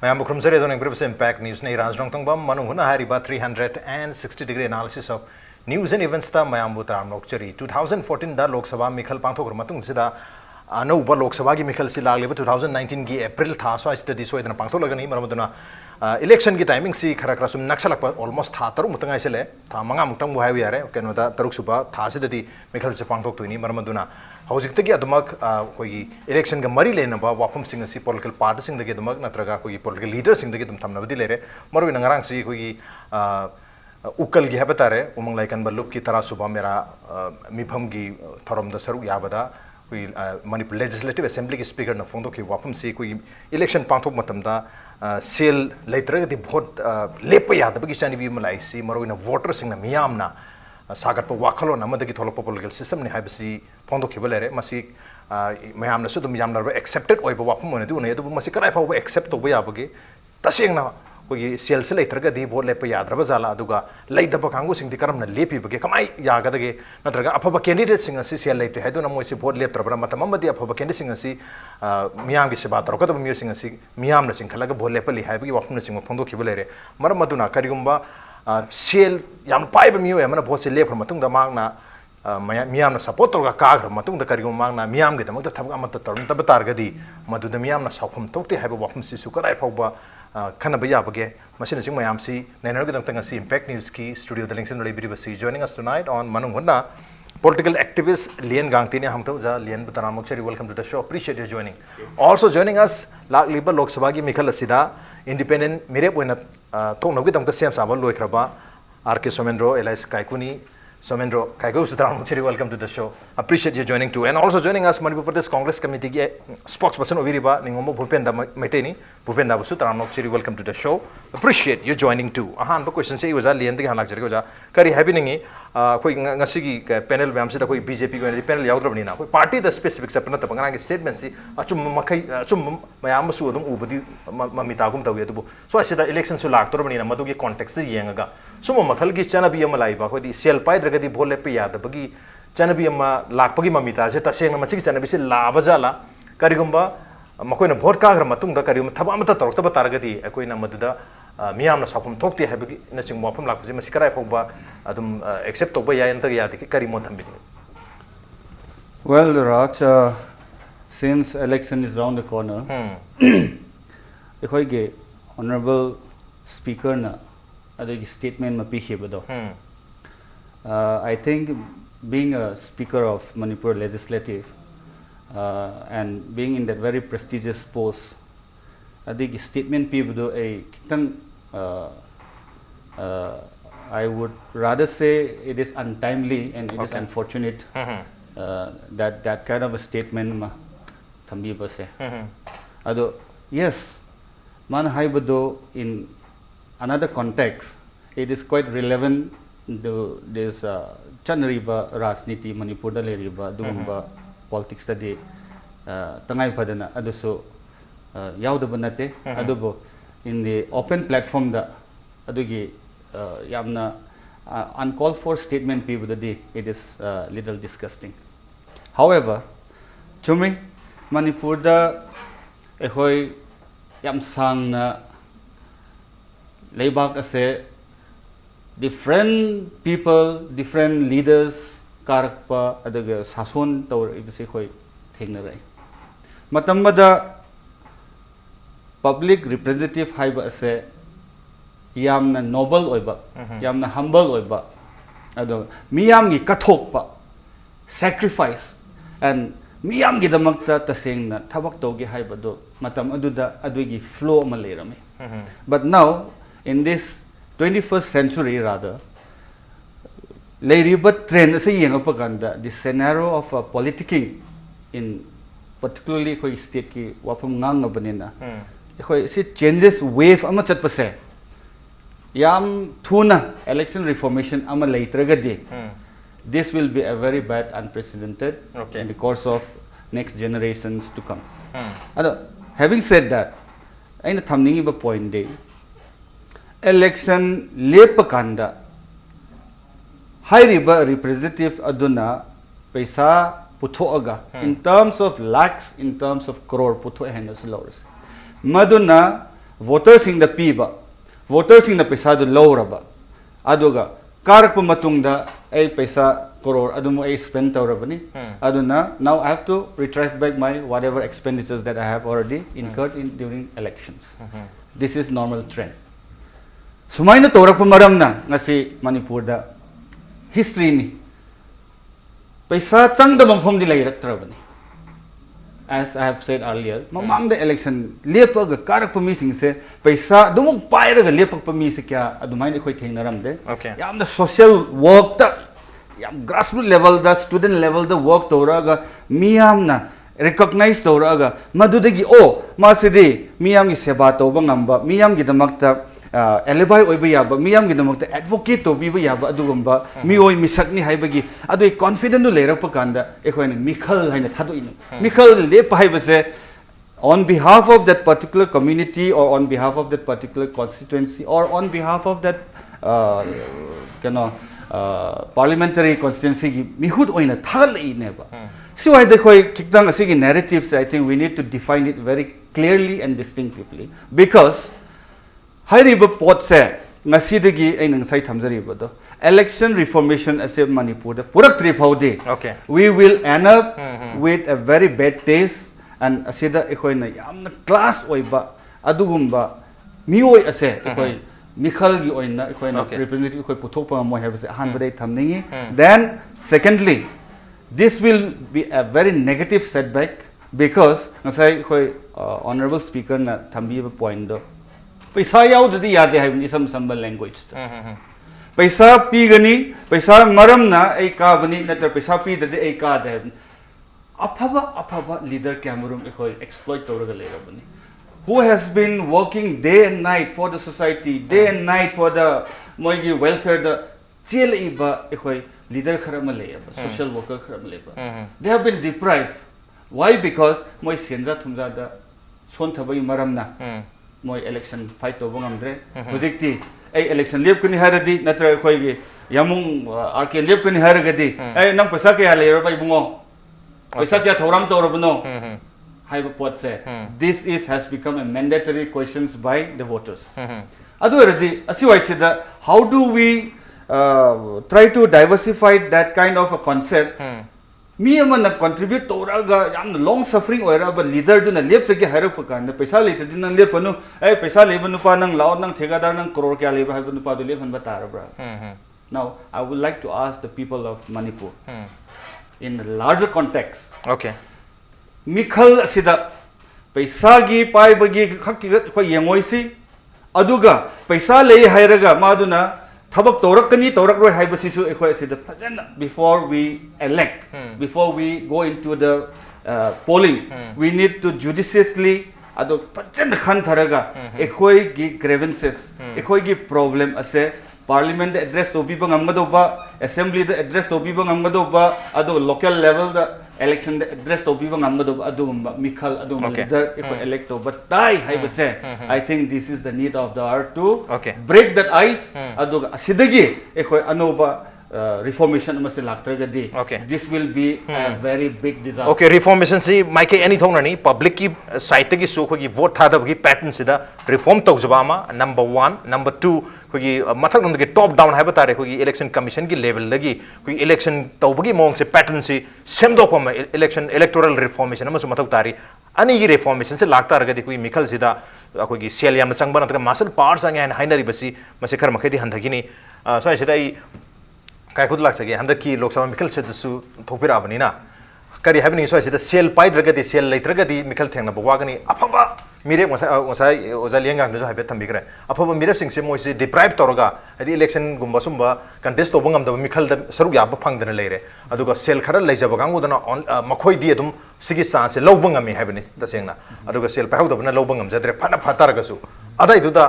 Mayam Bukrumzere don't agree with Impact News nei Rajrong Tangbam Manu Huna Hariba 360-degree analysis of news and events ta Mayam Butaram Lokchari 2014 da Lok Sabha Mikhal Pangthok Matung Sida Anouba Lok Sabha gi Mikhal Silagle 2019 gi April tha so study so idana Pangthok lagani Maramuduna election gi timing si khara khara sum naksalak almost tha taru mutangai sele tha manga mutang bu hayu yare keno da taruk suba tha sidadi Mikhal se Pangthok tuini Maramaduna Howzik the Adamak, election Gamari Lane about Wapum Sing and political parties in the Gedamak, Natraga, political leaders in the Gedam Tamnavadile, Marvin Ransi, Ukal Gihabatare, Umang like and Baluk Kitara Subamera, Mipamgi, Thorum the Saru Yabada, Manipul Legislative Assembly Speaker Nafondoki, Wapum Si, election Pantok Matamda, Seal later the vote Lepaya, the Bigishani Malaisi, Marvin voters in the Miamna. Sagat pa wakalo na madagi tholo political system ni haibsi pondo kibalere masi mayam na su dum yam na accepted oi ba wapum ne du ne du masi karai pa accept to ba yabage taseng na ko sel sel itraga di bol le pa yadra ba zala aduga leida ba kangu sing di karam na lepi bage kamai yaga dage natraga aphaba candidate sing asi sel leite haidu na moi si bol le trabra matam madi aphaba candidate sing asi miyam gi se ba tro ka to mi sing asi miyam na sing khalaga bol le pa li haibagi wapum na sing pondo kibalere mar maduna karigumba Sel yang pai bemiu ya mana bos lep matung da magna miam na support ga kagra matung da karigo magna miam ge da mag da thab amat tarun ta batar ga di madu da miam na saphum tokte haiba wapum si sukarai phauba khana ba ya bage machine sing mayam si nenar ga dang si Impact News ki studio the links in basi joining us tonight on Manung Hunda political activist Lian Gangti ne hum to ja Lian Butaramokchari welcome to the show appreciate you joining also joining us Liba Lok Sabha gi Mikhal Asida independent mere poina Tong Nogi Dam Same Sabal Loikraba, RK Somendro, Elias Kaikuni, Somendro, Kaiku Sutram, welcome to the show. Appreciate you joining too. And also joining us, Manipur Pradesh Congress Committee spokesperson of Viriba, Ningomo Pupenda Maiteni, Pupenda Sutram, welcome to the show. Appreciate you joining too. Ahan, question say was Ali and the Hanakja, Kari happening, quick Nasigi panel, Vamsita, BJP, panel Yaudravina, party the specifics of Pananga statements, Achum Mayamasu, Ubudi, Mamitagum Tawiabu. So I said the elections will act in a Madugi context the Yanga. So Matalgi Chanabi Malaiba, the Sel Pai Dragadi Bolepia, the Bagi Chanabiama, Lakpagi Mamita, Zeta saying Masik Chanabisi, Lavazala, Karigumba, Makoina Vodka, Matung, the Karim, Tabamata, Tortaba Targati, Aquina Maduda, Miam Sapum Tokti, Habi, Nursing Wapum Lakzi, Masikarai Hoba, Adum, except Obaya and Tayati, Karimotambi. Well, Raj, since election is around the corner, the Honorable Speaker na the statement ma pihe bado. I think being a Speaker of Manipur Legislative and being in that very prestigious post, the statement pi bado a kitang I would rather say it is untimely and it is unfortunate that kind of a statement ma thambi base. Ado yes, man haibado in another context, it is quite relevant to this Chanariba Rasniti Manipur Riba Dumba politics study Tangai Padana Aduso Yaudabanate Adubo in the open platform the Adugi Yamna uncalled for statement people the day it is little disgusting. However, Chumi Manipur da Ehoi Yam sang na Laybak ase different people, different leaders karakpa adaga sason tawar ibse khoi thengnarai. Matambada public representative haiba ase yamna noble oiba, yamna humble oiba. Ado miyam gi kathokpa sacrifice and miyam gi damakta taseng na thabak togi haiba do matam aduda adugi flow ma leirame. But now in this 21st century rather, Lairiba trend is the scenario of politicking in particularly koi state ki wapum ngang banina. Koi it changes wave ama chat pase. Yam thuna election reformation ama later gadi. This will be a very bad unprecedented in the course of next generations to come. Having said that, I na thamningi ba point day. Election lepakanda high riba representative aduna paisa puthoaga in terms of lakhs, in terms of crore putho hendas lors maduna voters in the piba voters in the pesa do lowraba aduga karak pamatungda ay pesa crore adumo ay spend tawrabani aduna now I have to retrieve back my whatever expenditures that I have already incurred in during elections. This is normal trend. Sumaina tawrak pamaramna ngasi Manipur da history ni pesa changda bangphom di lairaktrabani. As I have said earlier, mamang the election lepaga karak pami sing se paisa dumuk pairaga lepak pami se kya adumai khoi thengnaram de yam the social work ta yam grassroots level da student level da work toraga miyam na recognize toraga madudagi o masidi miyam gi seba toba ngamba miyam gi damakta alibi oiba yaba miyam gi damakta advocate to biba yaba adugumba mioi misakni haibagi adu confident du lerak pakanda ekhoina mikhal haina thadu inu mikhal le paibase on behalf of that particular community or on behalf of that particular constituency or on behalf of that parliamentary constituency gi mihud oina thal ineba so I dekhoi kikdang asigi narratives I think we need to define it very clearly and distinctively because hairiba pot se ngasidagi ai nang sai thamjariba do election reformation ase Manipur da purak tri phaude we will end up with a very bad taste and asida ekhoina yamna class oiba adugumba mioi ase ekhoi mikhal gi oina ekhoina representative ekhoi puthokpa mo have se han badai thamningi then secondly this will be a very negative setback because ngasai ekhoi honorable speaker na thambi point do paisa yaudadi yade haibni isam sambal language paisa pigani paisa maramna ai ka bani natra paisa pi dade ai ka de afaba leader cameroon ekoi exploit toraga lerabani who has been working day and night for the society day and night for the moigi welfare the chel iba ekoi leader kharama leba social worker kharama leba they have been deprived why because moi senja thumja da son thabai maramna moi election fight to bangam dre hojikti ai election lep kuni haradi natra khoi gi yamung arke lep kuni haragadi ai nang paisa kya le bai bungo paisa kya thoram to robno haiba pot se this is has become a mandatory questions by the voters adu eradi asiwai sida how do we try to diversify that kind of a concept mi amana contribute toraga yam long suffering oiraba leader du na lep chege harak pakan paisa lete din nang lepanu ai paisa lebanu pa nang lao nang thegada nang crore kya leba haibanu pa du leban batarabra now I would like to ask the people of Manipur in a larger context mikhal asida paisa gi pai bagi khakki khoi yengoisi aduga paisa lei hairaga maduna thabak torakani torakroi haibasisu ekhoi asida fajana before we elect before we go into the polling we need to judiciously ado fajana khan tharaga ekhoi gi grievances ekhoi gi problem ase parliament address to biba ngamgadoba assembly the address to biba ngamgadoba ado local level the election address to biba ngamgadoba ado mikhal ado leader ekhoi elect to but tai haibase I think this is the need of the hour to break that ice ado asidagi ekhoi anoba reformation amase laktragadi this will be a very big disaster reformation si maike any thongrani public ki site gi so khogi vote thada gi pattern sida reform tawjaba ma number 1 number 2 khogi mathak nom gi top down haiba tare khogi election commission gi level lagi khogi election tawbagi mong se pattern si semdok ma election electoral reformation amasu mathak tari ani gi reformation se lakta ragadi khogi mikhal sida khogi sel yam changba natra muscle parts ang hainari basi mase khar makhedi handagini so sida kai khud lak chage handak ki lok sabha mikhal se su thopira banina kari habini so sida sel pai dragadi sel leitragadi mikhal thengna bawagani afaba mire ngosa oza liengang jo habe thambi kre afaba mire sing se moi se deprive toroga adi election gumba sumba contest obangam da mikhal da saruk ya ba phangdana leire aduga sel khara leijaba gangu dana makhoi di adum sigi chance lobangami habini tasengna aduga sel pai hawda bana lobangam jadre phana phataraga su adai duda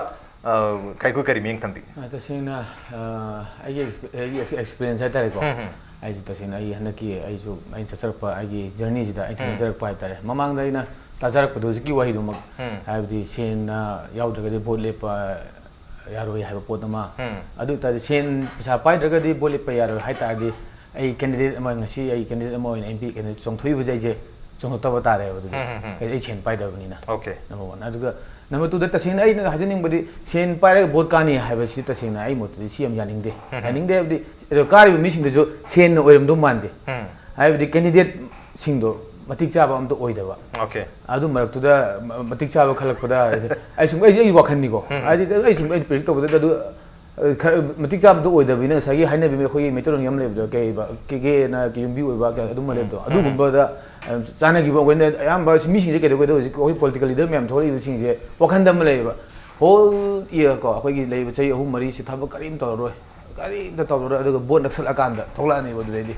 kai ku kari ming thambi tasengna ai experience hai tare ko ai tasengna ai hanaki ai ju ai chasarpa ai journey jida ai thajarpa hai tare mamang da ina tajarak padu ki wahi dum haibdi sen yaudagadi bot lepa yaroi haiba potama adu ta sen pisa pai dragadi bot lepa yaroi hai ta di ai candidate ama ngasi ai candidate ama MP candidate chongthui bujai je ꯆꯣꯡꯊꯣꯛꯇꯕ ꯇꯥꯔꯦꯕ ꯑꯗꯨꯗꯤ ꯑꯩ ꯁꯦꯟ ꯄꯥꯏꯗꯕꯅꯤꯅ Okay. Number one ꯑꯗꯨꯒ number ꯇꯨꯗ ꯇꯁꯦꯡꯅ ꯑꯩꯅ ꯍꯥꯏꯖꯅꯤꯡꯕꯗꯤ ꯁꯦꯟ ꯄꯥꯏꯔꯒ vote ꯀꯥꯅꯤ ꯍꯥꯏꯕꯁꯤ ꯇꯁꯦꯡꯅ ꯑꯩ ꯃꯣꯠꯇꯗꯤ ꯁꯤ ꯌꯥꯝ ꯌꯥꯅꯤꯡꯗꯦ ꯌꯥꯅꯤꯡꯗꯦ ꯍꯥꯏꯕꯗꯤ ꯀꯥꯔꯤꯕ ꯃꯤꯁꯤꯡꯗꯨꯁꯨ ꯁꯦꯟꯅ ꯑꯣꯏꯔꯝꯗꯧ ꯃꯥꯟꯗꯦ ꯍꯥꯏꯕꯗꯤ ꯀꯦꯟꯗꯤꯗꯦꯠꯁꯤꯡꯗꯣ ꯃꯇꯤꯛ ꯆꯥꯕ ꯑꯝꯇ ꯑꯣꯏꯗꯕ Okay. ꯑꯗꯨ ꯃꯔꯛꯇꯨꯗ ꯃꯇꯤꯛ ꯆꯥꯕ ꯈꯜꯂꯛꯄꯗ ꯑꯩ ꯋꯥꯈꯟꯅꯤꯀꯣ ꯍꯥꯏꯗꯤ ꯑꯩ ꯁꯨꯝ ꯑꯩ ꯄ꯭ꯔꯤꯗꯤꯛ ꯇꯧꯕꯗ ꯑꯗꯨ ꯃꯇꯤꯛ ꯆꯥꯕꯗꯣ ꯑꯣꯏꯗꯕꯅꯤꯅ ꯉꯁꯥꯏꯒꯤ ꯍꯥꯏꯅꯕꯤ ꯑꯩꯈꯣꯏꯒꯤ ꯃꯩꯇꯩꯂꯣꯟ ꯌꯥꯝ ꯂꯩꯕꯗꯣ ꯀꯩꯕ ꯀꯦꯒꯦꯅ ꯌꯨꯝꯕꯤ ꯑꯣꯏꯕ ꯑꯗꯨꯝꯕ ꯂꯩꯕꯗꯣ ꯑꯗꯨꯒꯨꯝꯕꯗ ꯆꯥꯅꯈꯤꯕ ꯑꯩꯈꯣꯏꯅ ꯑꯌꯥꯝꯕ ꯃꯤꯁꯤꯡꯁꯦ ꯀꯩꯗꯧꯒꯦꯗ ꯍꯧꯖꯤꯛ ꯑꯩꯈꯣꯏ ꯄꯣꯂꯤꯇꯤꯀꯦꯜ ꯂꯤꯗꯔ ꯃꯌꯥꯝ ꯊꯣꯛꯂꯛꯏꯕꯁꯤꯡꯁꯦ ꯋꯥꯈꯟꯗ ꯑꯃ ꯂꯩꯌꯦꯕ ꯍꯣꯜ ꯏꯌꯔ ꯀꯣ ꯑꯩꯈꯣꯏꯒꯤ ꯂꯩꯕ ꯆꯍꯤ 3-4ꯁꯤ ꯊꯕꯛ ꯀꯔꯤꯝ ꯇꯧꯔꯔꯣꯏ ꯑꯗꯨꯒ ꯕꯣꯠ ꯅꯛꯁꯜꯂꯛꯑꯀꯥꯟꯗ ꯊꯣꯛꯂꯛꯑꯅꯦꯕ ꯑꯗꯨꯗꯩꯗꯤ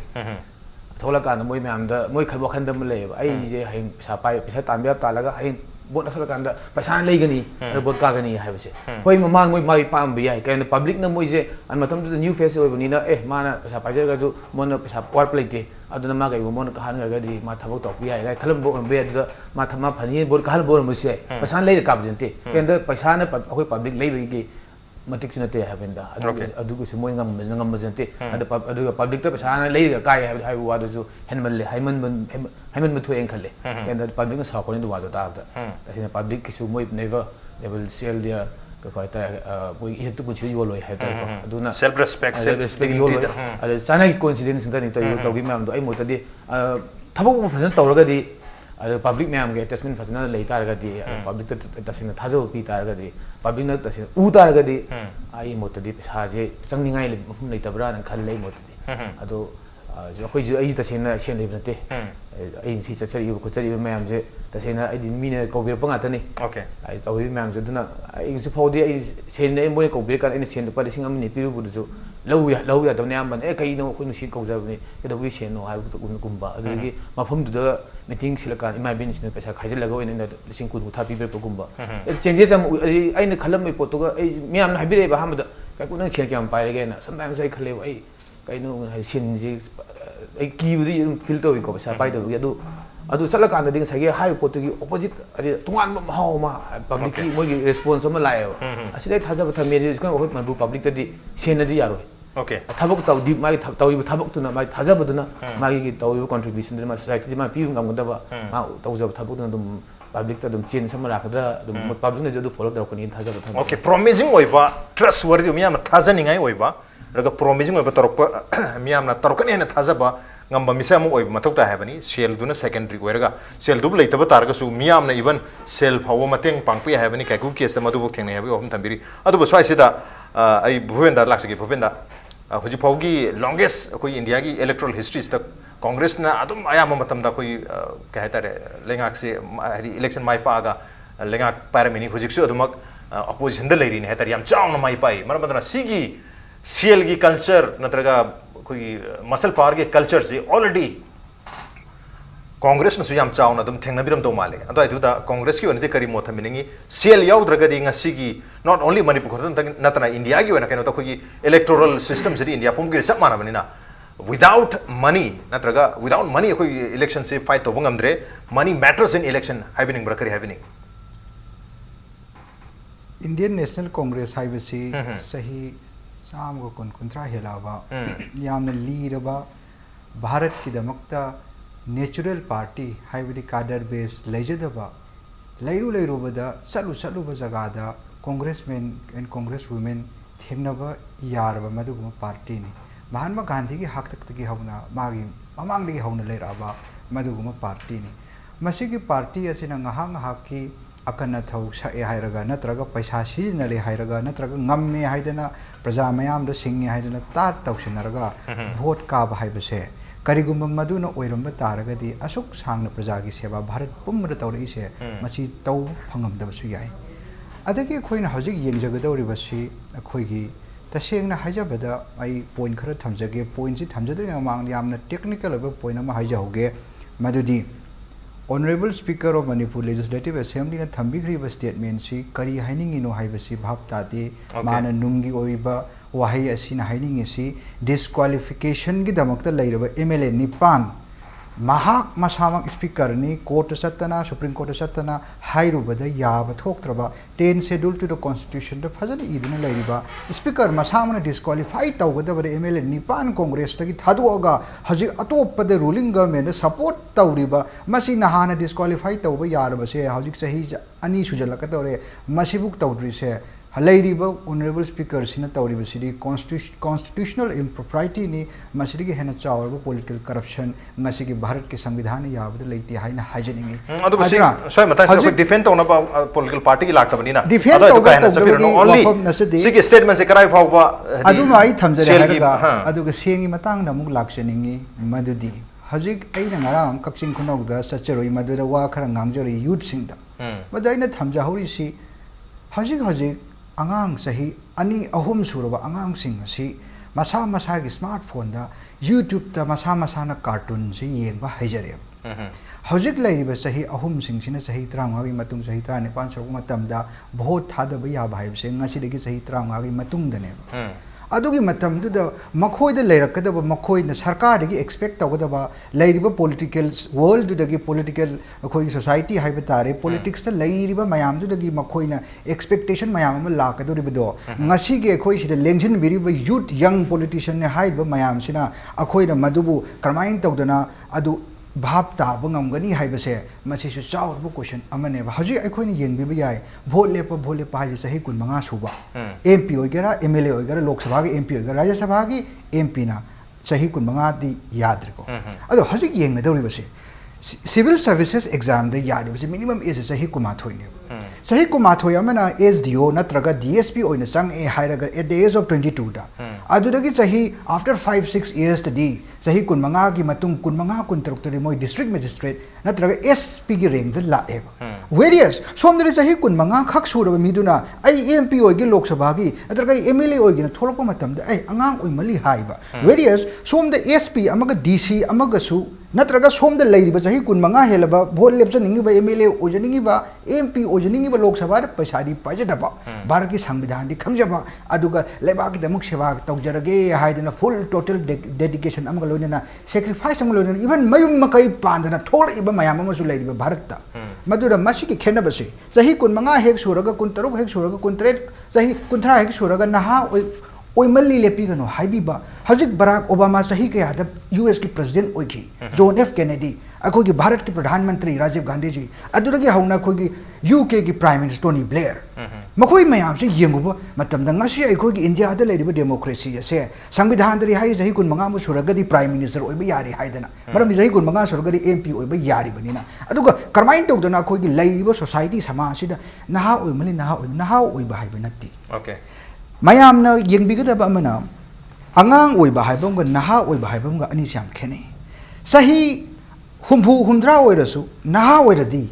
ꯊꯣꯛꯂꯛꯀꯥꯟꯗ ꯃꯣꯏ ꯃꯌꯥꯝꯗ ꯃꯣꯏ ꯋꯥꯈꯟꯗ ꯑꯃ ꯂꯩꯌꯦꯕ ꯑꯩꯁꯦ ꯍꯌꯦꯡ ꯄꯩꯁꯥ ꯇꯥꯟꯕ ꯌꯥꯕ ꯇꯥꯜꯂꯒ ꯍꯌꯦꯡ ꯕꯣꯠ ꯅꯛꯁꯜꯂꯀꯥꯟꯗ ꯄꯩꯁꯥꯅ ꯂꯩꯒꯅꯤ ꯕꯣꯠ ꯀꯥꯒꯅꯤ ꯍꯥꯏꯕꯁꯦ ꯍꯣꯏ ꯃꯃꯥꯡ ꯃꯣꯏ ꯃꯥꯒꯤ ꯄꯥꯝꯕ ꯌꯥꯏ ꯀꯩꯅꯣ ꯄꯕ꯭ꯂꯤꯛꯅ ꯃꯣꯏꯁꯦ ꯃꯇꯝꯗꯨꯗ ꯅ꯭ꯌꯨ ꯐꯦꯁ ꯑꯣꯏꯕꯅꯤꯅ ꯃꯥꯅ ꯄꯩꯁꯥ ꯄꯥꯏꯖꯔꯒꯁꯨ ꯃꯣꯏꯅ ꯄꯩꯁꯥ ꯋꯥꯠꯄ ꯂꯩꯇꯦ ꯑꯗꯨꯅ ꯃꯥ ꯀꯩꯒꯨꯝꯕ ꯃꯣꯏꯅ ꯀꯥꯍꯟꯈ꯭ꯔꯒꯗꯤ ꯃꯥ ꯊꯕꯛ ꯇꯧꯔꯛꯄ ꯌꯥꯏ ꯀꯥꯏ ꯈꯜꯂꯝꯕ ꯑꯣꯏꯔꯝꯕ ꯌꯥꯏ ꯑꯗꯨꯗ ꯃꯥ ꯐꯅꯤ ꯕꯣꯠ ꯀꯥꯍꯟꯕ ꯑꯣꯏꯔꯝꯕꯁꯨ ꯌꯥꯏ ꯄꯩꯁꯥꯅ ꯂꯩꯔ ꯀꯥꯕꯁꯨ ꯅꯠꯇꯦ ꯀꯩꯅꯣ ꯄꯩꯁꯥꯅ ꯑꯩꯈꯣꯏ ꯄꯕ꯭ꯂꯤꯛ ꯂꯩꯕꯒꯤ ꯃꯇꯤꯛꯁꯨ ꯅꯠꯇꯦ ꯍꯥꯏꯕꯅꯤꯗ ꯑꯗꯨꯒꯤꯁꯨ ꯃꯣꯏ ꯉꯝꯕꯁꯨ ꯅꯠꯇꯦ ꯑꯗꯨꯒ ꯄꯕ꯭ꯂꯤꯛꯇ ꯄꯩꯁꯥꯅ ꯂꯩꯔꯒ ꯀꯥꯏ ꯍꯥꯏꯕ ꯋꯥꯗꯨꯁꯨ ꯍꯦꯟꯃꯜꯂꯦ ꯍꯥꯏꯃꯟꯕ ꯊꯣꯛꯑꯦꯅ ꯈꯜꯂꯦ ꯀꯩꯅꯣ ꯄꯕ꯭ꯂꯤꯛꯅ ꯁꯥꯎꯔꯛꯄꯅꯤ ꯑꯗꯨ ꯋꯥꯗꯣ ꯇꯥꯕꯗ ꯇꯁꯦꯡꯅ ꯄꯕ꯭ꯂꯤꯛꯀꯤꯁꯨ ꯃꯣꯏ ꯂꯦꯕꯦꯜ ꯁꯦꯜ ꯀꯩ ꯍꯥꯏꯇꯥꯔꯦ ꯃꯣꯏ ꯏꯖꯠꯇꯨ ꯄꯨꯟꯁꯤꯗ ꯌꯣꯜꯂꯣꯏ ꯍꯥꯏꯇꯥꯔꯦꯀꯣ ꯑꯗꯨꯅ Self respect, ꯌꯣꯜꯂꯣꯏ ꯑꯗ ꯆꯥꯅꯒꯤ ꯀꯣꯟꯁꯤꯗꯦꯟꯁ ꯉꯛꯇꯅꯤ ꯇꯧꯈꯤ ꯃꯌꯥꯝꯗꯣ ꯑꯩ ꯃꯣꯠꯇꯗꯤ ꯊꯕꯛꯄꯨ ꯐꯖꯅ ꯇꯧꯔꯒꯗꯤ ꯑꯗ ꯄꯕ꯭ꯂꯤꯛ ꯃꯌꯥꯝꯒꯤ ꯑꯦꯇꯦꯆꯃꯦꯟ ꯐꯖꯅ ꯂꯩ ꯇꯥꯔꯒꯗꯤ ꯄꯕ꯭ꯂꯤꯛꯇ ꯇꯁꯦꯡꯅ ꯊꯥꯖꯕ ꯄꯤ ꯇꯥꯔꯒꯗꯤ ꯄꯕ꯭ꯂꯤꯛꯅ ꯇꯁꯦꯡꯅ ꯎ ꯇꯥꯔꯒꯗꯤ ꯑꯩ ꯃꯣꯠꯇꯗꯤ ꯄꯩꯁꯥꯁꯦ ꯆꯪꯅꯤꯡꯉꯥꯏ ꯃꯐꯝ ꯂꯩꯇꯕ꯭ꯔꯥꯅ ꯈꯜꯂꯦ ꯑꯩ ꯃꯣꯠꯇꯗꯤ ꯑꯗꯣ ꯑꯩꯈꯣꯏꯁꯨ ꯑꯩ ꯇꯁꯦꯡꯅ ꯁꯦꯟ ꯂꯩꯕ ꯅꯠꯇꯦ ꯑꯩ ꯁꯤ ꯆꯠꯆꯔꯤꯕ ꯈꯣꯠꯆꯔꯤꯕ ꯃꯌꯥꯝꯁꯦ ꯇꯁꯦꯡꯅ ꯑꯩꯗꯤ ꯃꯤꯅ ꯀꯧꯕꯤꯔꯛꯄ ꯉꯥꯛꯇꯅꯤ Okay. ꯑꯩ ꯇꯧꯔꯤꯕ ꯃꯌꯥꯝꯁꯦ ꯑꯗꯨꯅ ꯑꯩꯁꯨ ꯐꯥꯎꯗꯤ ꯑꯩ ꯁꯦꯟ ꯃꯣꯏꯅ ꯀꯧꯕꯤꯔꯀꯥꯟꯗ ꯑꯩꯅ ꯁꯦꯟ ꯂꯨꯄꯥ 1,000 ꯄꯤꯔꯨꯕꯗꯨꯁꯨ ꯂꯧ ꯌꯥꯗꯕꯅꯤ ꯑꯌꯥꯝꯕꯅ ꯀꯩꯅꯣ ꯑꯩꯈꯣꯏ ꯅꯨꯡꯁꯤ ꯀꯧꯖꯕꯅꯤ ꯀꯩꯗꯧꯕꯒꯤ ꯁꯦꯟꯅꯣ ꯍꯥꯏꯕꯒꯨꯝꯕ ꯑꯗꯨꯗꯒꯤ ꯃꯐꯝꯗꯨꯗ ꯃꯤꯇꯤꯡ ꯁꯤꯜꯂꯀꯥꯟꯗ ꯏꯃꯥ ꯏꯕꯦꯟꯁꯤꯡꯅ ꯄꯩꯁꯥ ꯈꯥꯏꯖꯤꯜꯂꯒ ꯑꯣꯏꯅ 20-30 ꯄꯤꯕꯤꯔꯛꯄꯒꯨꯝꯕ ꯆꯦꯟꯖꯦꯁ ꯑꯃ ꯑꯩꯅ ꯈꯜꯂꯝꯕ ꯄꯣꯠꯇꯨꯒ ꯑꯩ ꯃꯤꯌꯥꯝꯅ ꯍꯥꯏꯕꯤꯔꯛꯑꯦꯕ ꯑꯍꯥꯟꯕꯗ ꯀꯩꯀꯨ ꯅꯪ ꯁꯦꯟ ꯀꯌꯥꯝ ꯄꯥꯏꯔꯒꯦꯅ ꯁꯝꯇꯥꯏꯝꯁ ꯑꯩ ꯈꯜꯂꯦꯕ ꯑꯩ ꯀꯩꯅꯣ ꯁꯦꯟꯁꯤ ꯑꯩ ꯀꯤꯕꯗꯤ ꯑꯗꯨꯝ ꯐꯤꯜ ꯇꯧꯋꯤꯀꯣ ꯄꯩꯁꯥ ꯄꯥꯏꯗꯕꯒꯤ ꯑꯗꯨ ꯆꯠꯂꯀꯥꯟꯗꯗꯤ ꯉꯁꯥꯏꯒꯤ ꯍꯥꯏꯔꯤꯕ ꯄꯣꯠꯇꯨꯒꯤ ꯑꯣꯄꯣꯖꯤꯠ ꯍꯥꯏꯗꯤ ꯇꯣꯉꯥꯟꯕ ꯃꯍꯥꯎ ꯑꯃ ꯄꯕ꯭ꯂꯤꯛꯀꯤ ꯃꯣꯏꯒꯤ ꯔꯦꯁꯄꯣꯟꯁ ꯑꯃ ꯂꯥꯛꯑꯦꯕ ꯑꯁꯤꯗ ꯊꯥꯖꯕ ꯊꯝꯃꯦ ꯑꯩꯈꯣꯏ ꯃꯅꯤꯄꯨꯔ ꯄꯕ꯭ꯂꯤꯛꯇꯗꯤ ꯁꯦꯟꯅꯗꯤ ꯌꯥꯔꯣꯏ Okay. ꯊꯕꯛ ꯇꯧꯗꯤ ꯃꯥꯒꯤ ꯇꯧꯔꯤꯕ ꯊꯕꯛꯇꯨꯅ ꯃꯥꯒꯤ ꯊꯥꯖꯕꯗꯨꯅ ꯃꯥꯒꯤ ꯇꯧꯔꯤꯕ ꯀꯟꯇ꯭ꯔꯤꯕ꯭ꯌꯨꯁꯟꯗꯨꯅ ꯃꯥ ꯁꯣꯁꯥꯏꯇꯤꯗ ꯃꯥ ꯄꯤꯕ ꯉꯝꯒꯗꯕ ꯃꯥ ꯇꯧꯖꯕ ꯊꯕꯛꯇꯨꯅ ꯑꯗꯨꯝ ꯄꯕ꯭ꯂꯤꯛꯇ ꯑꯗꯨꯝ ꯆꯦꯟꯖ ꯑꯃ ꯂꯥꯛꯀꯗ꯭रा ꯑꯗꯨꯝ ꯄꯕ꯭ꯂꯤꯛꯅꯁꯨ ꯑꯗꯨ ꯐꯣꯂꯣ ꯇꯧꯔꯛꯀꯅꯤ ꯊꯥꯖꯕ ꯊꯝꯃꯦ Okay. Promising oiba, trustworthy miyamna thajaningai oiba, raga promising oiba tarokpa miyamna tarokani hena thajaba ngamba misa mu oiba mathok ta habani sel duna secondary oiraga sel dub leitaba targa su miyamna even sel phawo mateng pangpi habani kaiku case madu bok thengna habi ohum thambiri adu bo swai sida ai bhuvenda laksagi bhuvenda hoji phawgi longest koi india gi electoral history sta congress na adum ayama matam da koi ka hatare lengak se election mai pa ga lengak paramini hojik su adumak opposition da leiri ne hatare yam chauna mai pai maradana sigi cl gi culture natraga koi muscle power gi culture se already Congress न चावना थेंगनबिरम दो माले अदा कांग्रेस की ओनदि करी मोथ मिनिंगी सेल याउद्रगदि ngasi नॉट ओनली मणिपुर नतना इंडिया की ओना कनो तखोगी इलेक्टोरल सिस्टम से इंडिया पुम की सब माना बनिना विदाउट मनी नत्रगा विदाउट मनी कोई इलेक्शन से फाइट तो बंगमद्रे मनी मैटर्स इन इलेक्शन हाइबिनिंग ब्रकरी हाइबिनिंग इंडियन नेशनल कांग्रेस हाइबसी सही साम को कुंत्रा हेलावा यामन लीरबा भारत की दमकता नेचुरल पार्टी हाइबदी काडर बेस लेजदबा लेरुबदा चलुब जगह कांग्रेसमैन एंड कांग्रेस वुमेन थेंगनबा यारबा मदुगुम पार्टी ने महात्मा गांधी की हक तक हौना मागी ममांगदगी हौना लेराबा मदुगुम पार्टी ने मसिगी पार्टी असिना ngahak ngahak की अकन थौ सए हायरगा नत्रगा पैसा सिजनले हायरगा नत्रगा ngmme हायदना प्रजा मयाम द सिंगे हायदना ता तौसनरगा वोट काब हायबसे करिगुम मधुना ओइरंब तारगदी असुक सांगना प्रजा की सेवा भारत पुमर तौरइसे मसी तौ फंगमदबसु याय अदगी खोइना हजिक येंजगदौरिबसी अखोइगी तसेंगना हाइजबदा आई पॉइंट खरा थमजगे पॉइंट सि थमजद्रि मांग यामना टेक्निकल अब पॉइंट अमा हाइजहोगे मदुदी honourable speaker of Manipur legislative assembly ना थंबिग्रिब स्टेटमेंट सि करी हाइनिंगिनो हाइबसी भाव तादे माना नुंगी ओइबा वहाई असिना हाइनिंग सि डिस्क्वालिफिकेशन की दमकता लैरबा MLA निपान mahak masamang speaker ni court satana supreme court satana hairu bada yaba thoktraba 10 schedule to the constitution the phajana iduna laiba speaker masamana disqualify tawgada bada MLA nipan congress tagi thaduaga haji atopada ruling government support tawriba masi nahana disqualify tawba yaraba se haji sahi ani sujalakatore masibuk tawdri se Halaiba Honorable Speaker Sina Tauriba City constitutional impropriety ni Masidi Hena Chawar political corruption Masiki Bharat ke Samvidhan Yabad Lati Haina Hygienic. So Mata defend on about political party like Tabanina. Defend only Siki statements a cry for Aduma Tamza Aduga Sengi Matang Namuk Lakshaningi Madudi. Hajik Aina Naram Kaksing Kunoga Sachero Maduda Wakar Namjori Youth Singda. But Dina Tamza Horisi Hajik Angang sahi ani ahum suraba angang sing si masa masa gi smartphone da YouTube ta masa na cartoon si yengba haijare hojik lai ba sahi ahum sing sina sahi tranga gi matung sahi tra ne pan sorok matam da bahut thada ba ya bhai se ngasi de gi sahi tranga gi matung da ne adugi matam du da makhoi da leirakada ba makhoi na sarkar de gi expect tawada ba leiriba political world du da gi political khoi society haiba tare politics ta leiriba mayam du da gi makhoi na expectation mayam ma la ka do riba ngasi ge khoi sida lengjin biriba youth young politician ne haiba mayam sina akhoi na madubu karmain tawdana adu Bhab ta bungam gani haibase masisu chaur bu question amane ba haji akhoi ni yeng bi yai vote lepa haji sahi kun manga suba MP oigera MLA oigera Lok Sabha ge MP oigera Rajya Sabha ge MP na sahi kun manga di yad riko ado haji yeng na dori base civil services exam de yad base minimum is sahi kumathoi ne sahi kumathoi amana SDO natraga DSP oina sang e hairaga at the age of 22 da adudagi sahi after 5-6 years today sahi kun manga gi matung kun manga kun taruk tari moi district magistrate natraga SP gi rank da la eba whereas som there sahi kun manga khak suraba miduna ai MP oigi Lok Sabha gi natraga MLA oigi na tholok matam da ai angang oi mali haiba whereas som the SP amaga DC amaga su natraga som the lairiba sahi kun manga helaba vote lepcha ningi ba MLA ojaningi ba MP ojaningi ba Lok Sabha paisadi pajadaba Bharat ki Samvidhan di khamjaba aduga leba ki damuk seva tawjarage haidana full total dedication amaga loina sacrifice amaga loina even mayum makai pandana thol iba mayam amasu lairiba Bharat madura masiki khenabase sahi kun manga hek suraga kun taruk hek suraga kun tret sahi kun thra hek suraga naha oi malli lepi gano haibiba hajik Barack Obama sahi ke yada US ki president oiki John F Kennedy akhoi ki Bharat ki pradhan mantri Rajiv Gandhi ji aduragi hauna khoi ki UK ki prime minister Tony Blair makhoi mayam se yenguba matam da ngasi akhoi ki India da leiriba democracy se samvidhan dari hai sahi kun manga mu suragadi prime minister oiba yari haidana maram sahi kun manga suragadi MP oiba yari banina aduga karmain tawdana akhoi ki leiriba society samaj sida naha oi mali naha oiba haiba natti okay mayam na yengbigada amana angang oiba haibam ga naha oiba haibam ga ani syam khene sahi humbu humdra oirasu naha oiradi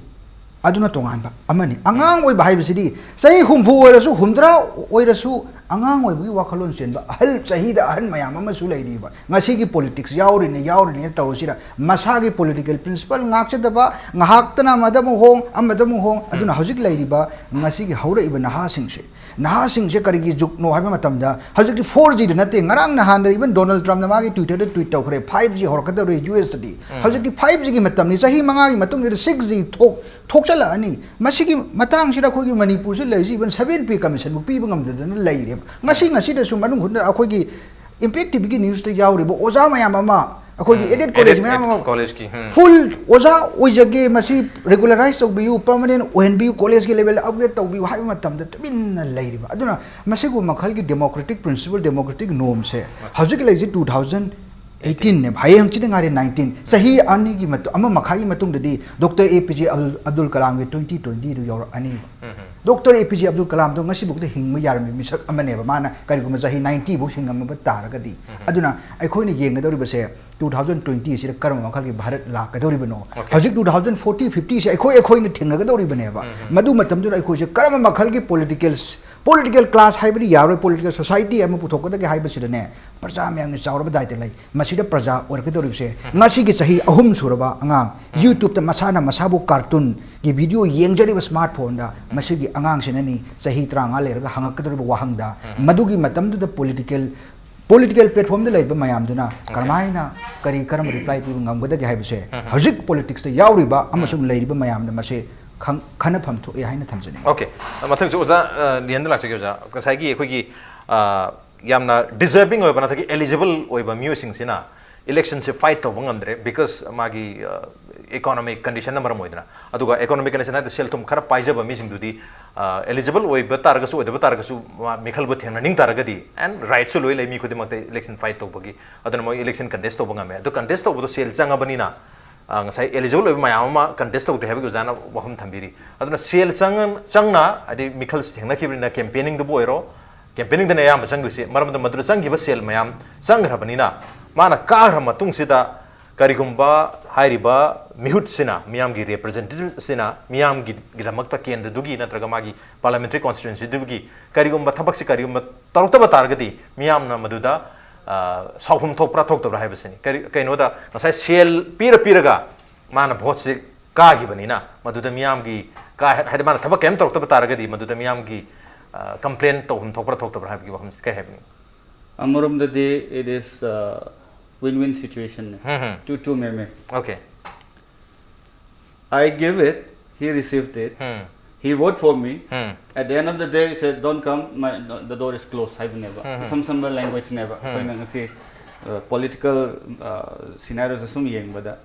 aduna tongan ba amani angang oiba haibasidi sahi humbu oirasu humdra oirasu angang oibi wakhalon senba ahal sahi da ahan mayam ama su leidi ba ngasi gi politics yauri ne tawsira masa gi political principle ngakcha daba ngahaktana madam hong amadam hong aduna hojik leidi ba ngasi gi haura iba naha singse karigi juk no haiba matamda hajik 4G de nate ngarang nahan even Donald Trump na magi Twitter de tweet tawkhre 5G horkada re US de hajik 5G gi matam ni sahi manga gi matung de 6G thok chala ani masigi matang sida khoi gi Manipur se lai even 7P commission bu pi bangam de na lai re ngasi de su manung hun akhoi gi impact tv gi news te yauri bo oza mayam ama akhoi gi edit college mayam college ki full oza oijage masi regularize to be permanent ONB college gi level upgrade to be haiba matam da tumin lairiba aduna masigu makhal gi democratic principle democratic norm se hajik lai 2018 ne bhayang chide ngare 19 sahi ani gi matu ama makhagi matung dadi Dr APJ Abdul Kalam gi 2020 du yor ani Dr APJ Abdul Kalam do ngasi buk de hingma yarmi misak amane ba mana kari guma sahi 90 bu hingam ba taragadi aduna aikhoi ni yenga dori ba se 2020 sira karam makhal gi Bharat la ka dori bano hajik 2040 50 se aikhoi ni thinga ga dori bane ba madu matam du aikhoi se karam makhal gi political class haibadi yaro political society ama puthokada ge haiba sidane praja myang chawraba daite lai masida praja orka doribse ngasi gi sahi ahum suraba angang YouTube ta masana masabu cartoon gi video yengjari ba smartphone da masigi angang sinani sahi 30 lerga hangak dorba wahangda madugi matam du da political platform de laiba mayam duna karmaina kari karam reply pi ngamgada gi haibse hajik politics te yauriba amasung laiba mayam da mase khana pham thu e haina thamjani okay mathang chu oja lian la chege oja kasai gi khoi gi yamna deserving oiba na thaki eligible oiba mu sing sina election se fight to bangandre because magi economic condition number moidna aduga economic condition na sel tum khara paijaba mi sing dudi eligible oiba targasu oiba targasu mikhal bu thena ning targadi and right so loi lai mi khudi makte election fight to bagi adana mo election contest to bangame adu contest to bu sel changa bani na ngasai eligible oiba mayama contest to have jana wahum thambiri aduna sel changna adi mikhal thengna kibina campaigning du boiro campaigning dana yam chang dusi maram da madru chang giba sel mayam chang rabani na mana ka rama tung sida karigumba hairiba mihut sina miyam gi representative sina miyam gi gidamakta kendra dugi natraga magi parliamentary constituency dugi karigumba thabak si karigumba tarukta targadi miyam na maduda sauhum thok pra thok tabra haibasini kaino da nasai sel piraga mana vote se ka gi banina maduda miyam gi ka haida mana thabak kem tarukta targadi maduda miyam gi complaint to hum thok pra thok tabra haibgi waham ka haibni Amorum the day it is win-win situation. Two meme. Okay. I give it, he received it. He voted for me. At the end of the day, he said, "Don't come. The door is closed. I've never." Some language never. When I say political scenarios, assume yang bada.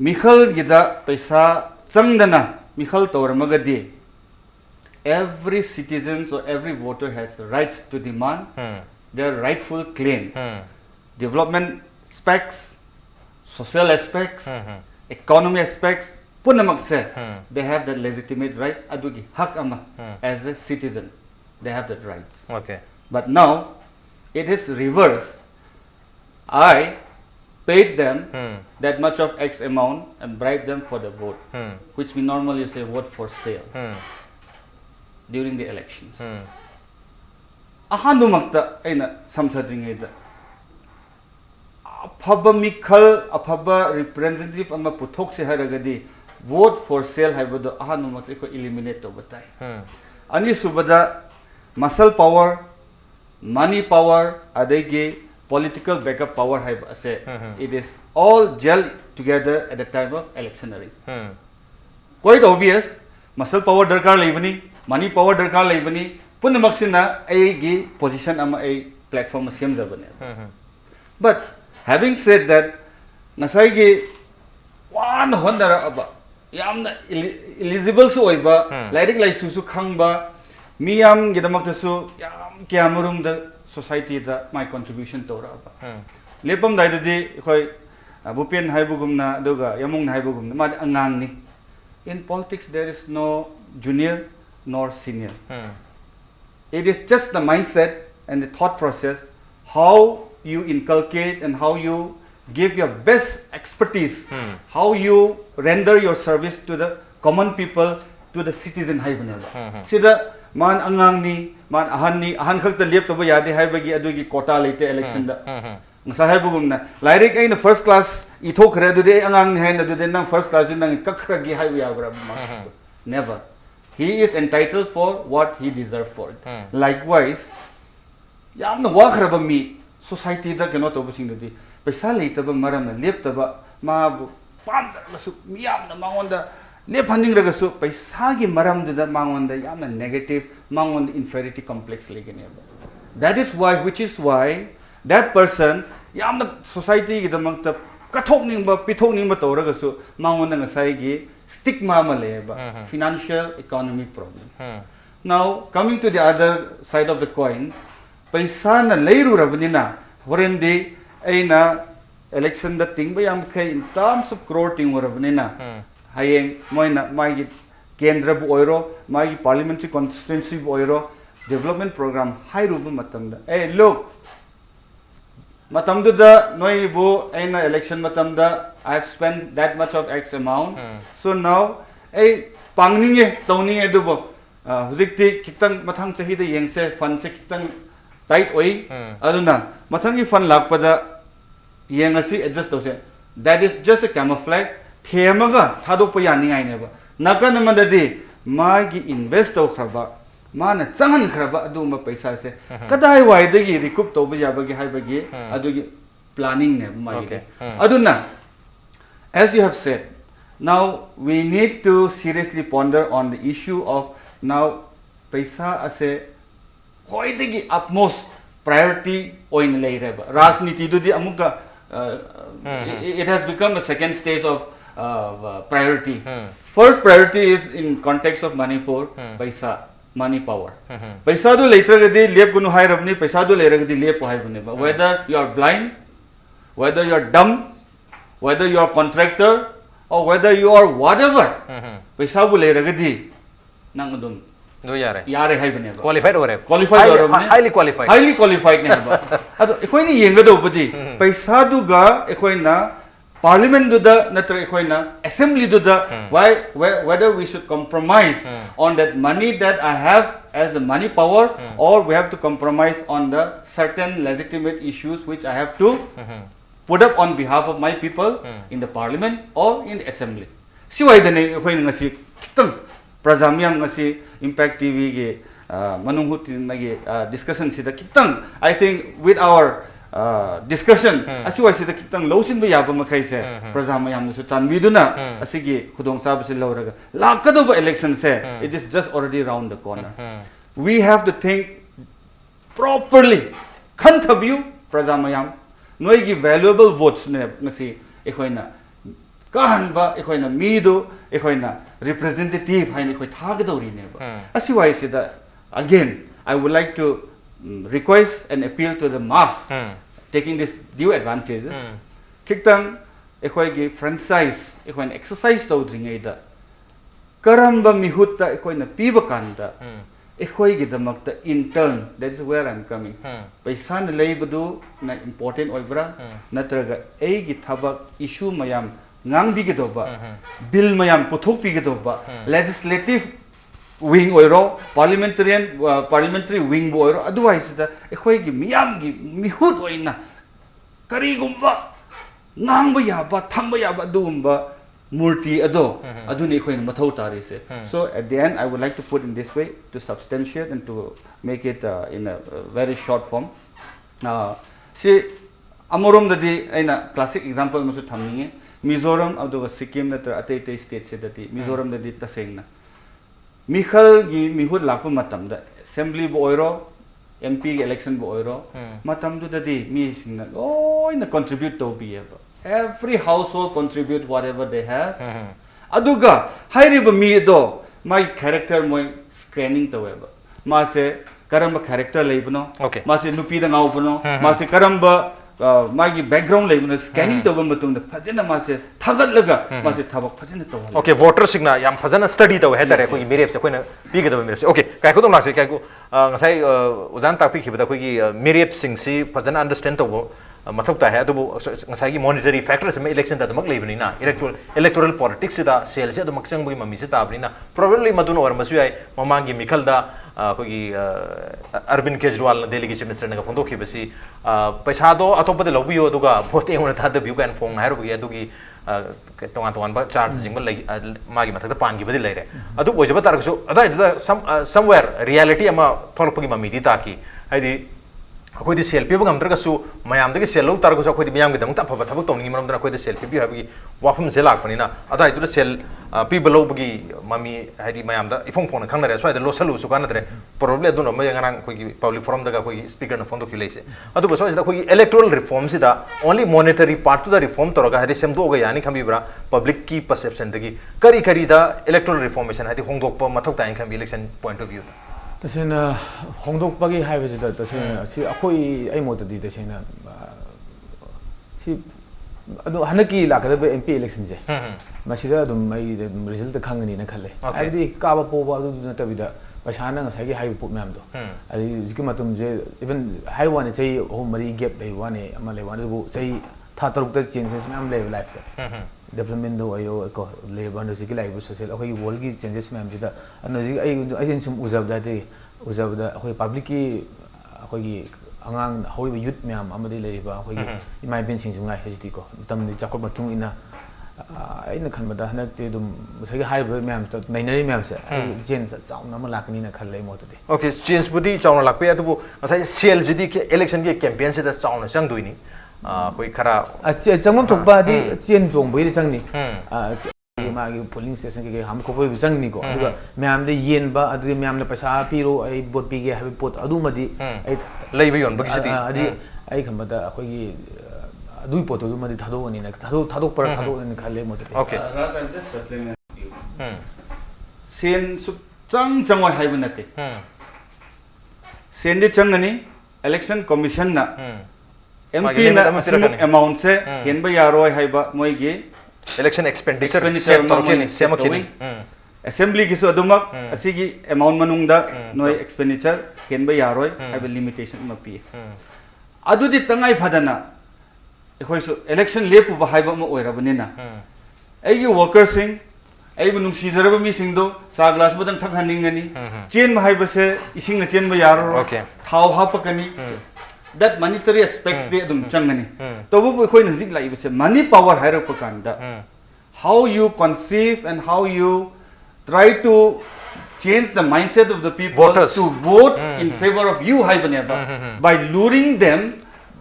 Mikhal gida paisa changdana Mikhal tawar magadi. Every citizen or every voter has rights to demand their rightful claim. Development aspects, social aspects, economy aspects, punamak se they have that legitimate right. Adugi hak ama as a citizen, they have that rights. Okay. But now it is reverse. I paid them that much of X amount and bribed them for the vote, which we normally say vote for sale. During the elections. Ahandu makta aina samthadringeda aphaba mikhal aphaba representative ama puthok se haragadi vote for sale haibado ahandu makta ko eliminate to batai ani subada muscle power money power adege political backup power haib ase it is all gel together at the time of electioneering quite obvious muscle power darkar leibani money power darkar leibani punamak sina ai position ama ai platform sem jabane but having said that nasai gi one hondara aba yamna eligible su oiba lairik laisu su khangba miyam gidamak su yam kyamarum da society da my contribution tora aba lepam dai di khoi bupen haibugumna doga yamung haibugumna ma angang ni in politics there is no junior nor senior. It is just the mindset and the thought process, how you inculcate and how you give your best expertise, how you render your service to the common people, to the citizen. Sida man angang ni, man ahan khakta liep to ba yadi hai bagi adugi quota later election da. Masahai bugumna. Lairik ay na first class ito kare dude angang ni hai na dude nang first class nang kakra gi hai yagra. Never. He is entitled for what he deserves for it. Likewise, yamna wakraba mi society da kano to busing dudi. Paisa leitaba maramna leptaba ma pamda masu yamna mangonda lephanding ragasu paisa gi maram da mangonda yamna negative mangonda inferiority complex legene. That is why that person yamna society gi da mangta kathokning ba pithokning ba toragasu mangonda ngasai gi stigma maleba financial economic problem. Now coming to the other side of the coin, paisa na leiru rabnina horendi aina election da ting ba yam khai in terms of crore ting rabnina hayeng moina magi kendra bu oiro magi parliamentary constituency bu oiro development program high rubu matamda look matamda noi bu aina election matamda I have spent that much of X amount. So now pangninge tawninge dubo hujikti kitang mathang chahi da yengse fund se kitang tight oi aduna mathangi fund lakpada yengasi adjust tose that is just a camouflage themaga thadokpa yani ngai neba nakana madadi magi invest to khraba mana changan khraba aduma paisa se kadai wai dagi recoup to ba yabagi haibagi adugi planning ne mai de aduna as you have said now we need to seriously ponder on the issue of now paisa ase hoi dagi utmost priority oin lei reba rajniti du di amuka it has become a second stage of priority first priority is in context of Manipur paisa money power paisa du later gadi lep gunu hai rabni paisa du later gadi lep hai bune whether you are blind whether you are dumb whether you are contractor or whether you are whatever paisa bu later gadi nang adum do yare yare hai bune qualified ore highly qualified ne ba ado ekoi ni yenga do budi paisa du ga ekoi na parliament do da natra ekoi na assembly do da whether we should compromise on that money that I have as the money power or we have to compromise on the certain legitimate issues which I have to put up on behalf of my people in the parliament or in the assembly si wai da ne ekoi ngasi kitang Prazamyam ngasi Impact TV ge manung hut na ge discussion si da kitang I think with our discussion asi wai si da kitang losin ba yaba makai se Prazamyam su chan viduna asi ge khudong sab si lauraga lakado ba election se it is just already round the corner we have to think properly khantabiu Prazamyam noi gi valuable votes ne ngasi ekoina kahan ba ekoina midu ekoina representative haini koi thagdori ne ba asi wai se da again I would like to request and appeal to the mass taking this due advantages kiktang ekoi gi franchise ekoina exercise to dringai da karamba mihutta ekoina piba kanda ekoi gi damakta intern that is where I'm coming paisa na leibadu na important oibra natraga ei gi thabak issue mayam ngang bi ge doba bill mayam puthok bi ge doba legislative wing oiro parliamentary wing oiro otherwise da ekhoi gi miyam gi mihut oina kari gumba ngang ba ya ba tham ba ya ba dumba murti ado aduni ekhoi na mathau tari se so at the end I would like to put in this way to substantiate and to make it in a very short form see amorom da di aina classic example musu thamni Mizoram aduga Sikkim natra atei state se dati Mizoram dati tasengna Mikhal gi mihut lakpa matam da assembly bo oiro MP election bo oiro matam du dati mi singna loi na contribute to bi every household contribute whatever they have aduga hairiba mi do my character moi scanning to weba ma se karamba character leibno ma se nupi da ngawbno ma se karamba magi background leibna scanning to bamba tung da phajana ma se thagat laga ma se thabak phajana to okay voter signa yam phajana study to he tare koi mirep se koi na pi ga mirep okay kai ko dong lak se kai ko ngasai ujan tak pi khibada koi gi mirep sing si phajana understand to mathok ta hai adubu ngasai gi monetary factors me election da mak leibni na electoral politics da sales da mak chang bagi mami se ta bni na probably madun or masu ai mamang gi mikal da kogi Arvind Kejriwal na Delhi chief minister na phondok khibasi paisa do atop de lobiyo duga vote engona tha da view kan phong hairu gi adugi tongan ba charge jingma lagi magi mathak da pan gi badi leire adu ojaba tar so ada somewhere reality ama tholpagi mami di ta ki haidi akoi di selfie bangam dra su mayam de sel lo tar ko akoi di mayam gi dang ta phaba thabuk tawni maram dra akoi di selfie bi habagi wafum selak pani na ada itu sel people lo bagi mami haidi mayam da ifong phone khang na so da lo salu su kan dre probably adu no may ngarang koi public forum da koi speaker na phone do khilai se adu so da koi electoral reforms da only monetary part to the reform to ga hadi sem do ga yani khambi bra public ki perception dagi kari da electoral reformation hadi hongdok pa mathok ta khambi election point of view tasena hongdok pagi haibajida tasena si akoi ai modadi tasena si adu hanaki lakada MP election je masida dum mai result khangani na khalle abdi kaba poba adu natabida pasana ngasai gi haibu put do adi jiki matum je even haiwane chai hom mari gap dai wane ama le wane bu chai tha taruk ta changes mam le life ta development do ayo ko le bando jiki life social akoi world gi changes mam jida ano ji ai sum uzab da akoi public ki akoi gi angang horiba youth myam amadi le ba akoi gi imai ben sing jungai hejiti ko tam ni chakot matung ina ꯑꯩꯅ ꯈꯟꯕꯗ ꯍꯟꯗꯛꯇꯤ ꯑꯗꯨꯝ ꯉꯁꯥꯏꯒꯤ ꯍꯥꯏꯔꯤꯕ ꯃꯌꯥꯝꯁꯦ ꯅꯩꯅꯔꯤ ꯃꯌꯥꯝꯁꯦ ꯑꯩ change ꯆꯥꯎꯅ ꯑꯃ ꯂꯥꯛꯀꯅꯤꯅ ꯈꯜꯂꯦ ꯑꯩ ꯃꯣꯠꯇꯗꯤ ओके चेंज बुदी चावना लापे अदुबु ngасai सेल जिदी इलेक्शन के कैंपेन से दा चावना चंगदुइनी कोई खरा चंगम थोकबादी चेन चोंबोइदि चंगनी मागी पोलिंग स्टेशन के हम को कोई चंगनी को अदुगा म्याम दे येनबा अदुगे म्याम ने पैसा पीरो आई बोट पीगे हाबि पोट अदुमदी आई लेबि योन बगिसदी अदि आई खमबदा अखोगी अदुई पोट अदुमदी थादोनी ना थादोक पर थादोनी खाले मोते ओके राजा जस्ट रिप्लाई सेन सु चंग चंग हाय बनते सेन दे चंगनी इलेक्शन कमीशन ना एमपी ना सिमुक अमाउंट से हेनबा यारोय हायबा मोइगे इलेक्शन एक्सपेंडिचर सेट तोरकेनी सेमकिनी असेंबली की अदुमक असिगी अमाउंट मनुंगदा नोय एक्सपेंडिचर हेनबा यारोय हायबा लिमिटेशन म पी अदुदि तंगाई फदना एखोइसु इलेक्शन लेपु हायबा म ओइराबनिना एगी वर्कर सिंग एबु नुंसीजरबा मिसिंगदो सा ग्लास बदन थकहनिंगनी चेन हायबसे इसिंग चेन म यारो थाव हापकनी that monetary aspects de adum changani to bu khoi na zik lai bse money power hairo pakanda how you conceive and how you try to change the mindset of the people voters to vote in favor of you haibaneba by luring them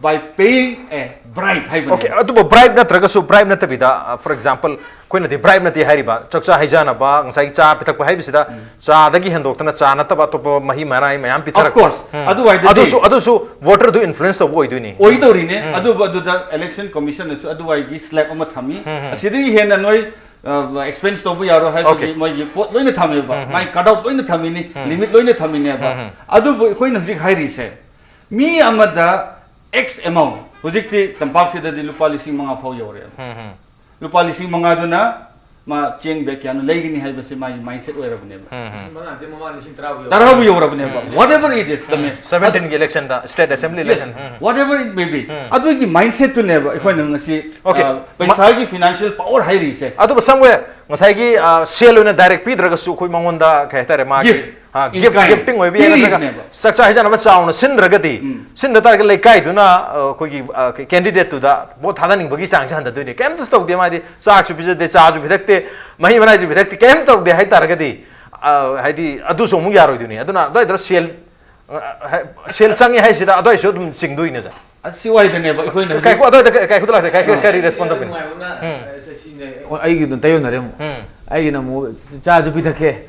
by paying a bribe haibaneba okay atu bribe na tragasu bribe na tabida for example कोई नदी bribe नती हारिबा चक्चा हाइजाना बा ngसाई चा पिथक बा हाइबिसिदा चा दगी हंदोक्तना चा नतबा तो मही मराई मयाम पिथक of course अदुसु वोटर दु इन्फ्लुएंस तो ओइदुनी ओइदोरिने अदु द इलेक्शन कमीशन अस अदु वाइगी स्लैब अमा थामी असिदि हेन नोय एक्सपेंस तो यारो हाइबि मय पोट लोइने थामेबा माय कट आउट लोइने थामिनी लिमिट लोइने थामिने बा अदु कोइ नजिक हाइरिसे मी अमदा x अमाउंट हुजिकति तंपाक सिददि लुपा लिसिंग मंगा फाव योरे लुपा लिसिंग मंगा दुना मा चेंग बे क्यानो लेगिनी हाइबसे माय माइंडसेट ओइरबनेबा तराबु योरबनेबा whatever it is the 17 के इलेक्शन दा state assembly election whatever it may be अदु की माइंडसेट तो नेबा इखोन ngasi पैसा की फाइनेंशियल पावर हाइरी से अदु समवेयर ngасai gi sale ओने डायरेक्ट पिद्रगा सु कोइ मंगोंदा कहतारे मा गिफ्टिंग होय बि सक्चा हाइजाना बा चाउन सिनद्रगति सिनदता के लेकाय दुना कोइ कैंडिडेट तुदा बो थादानिंग बगी चांग हंदा दुनी केम तस तौदे मादि चाक सु बिजे दे चाजु भिदक्ते मही बनाइ जु भिदक्ते केम तौदे हाइ तारगति हाइदि अदु सो मु यारोय दुनी अदुना दय दर सेल चंगे हाइसिदा अदय सो दुम चिंगदुइने जा asiwai dane ba ikhoi na kai ko adoy kai ko la kai kai respond bin ai gi dun tayo na re mu ai gi na mu cha ju pi thake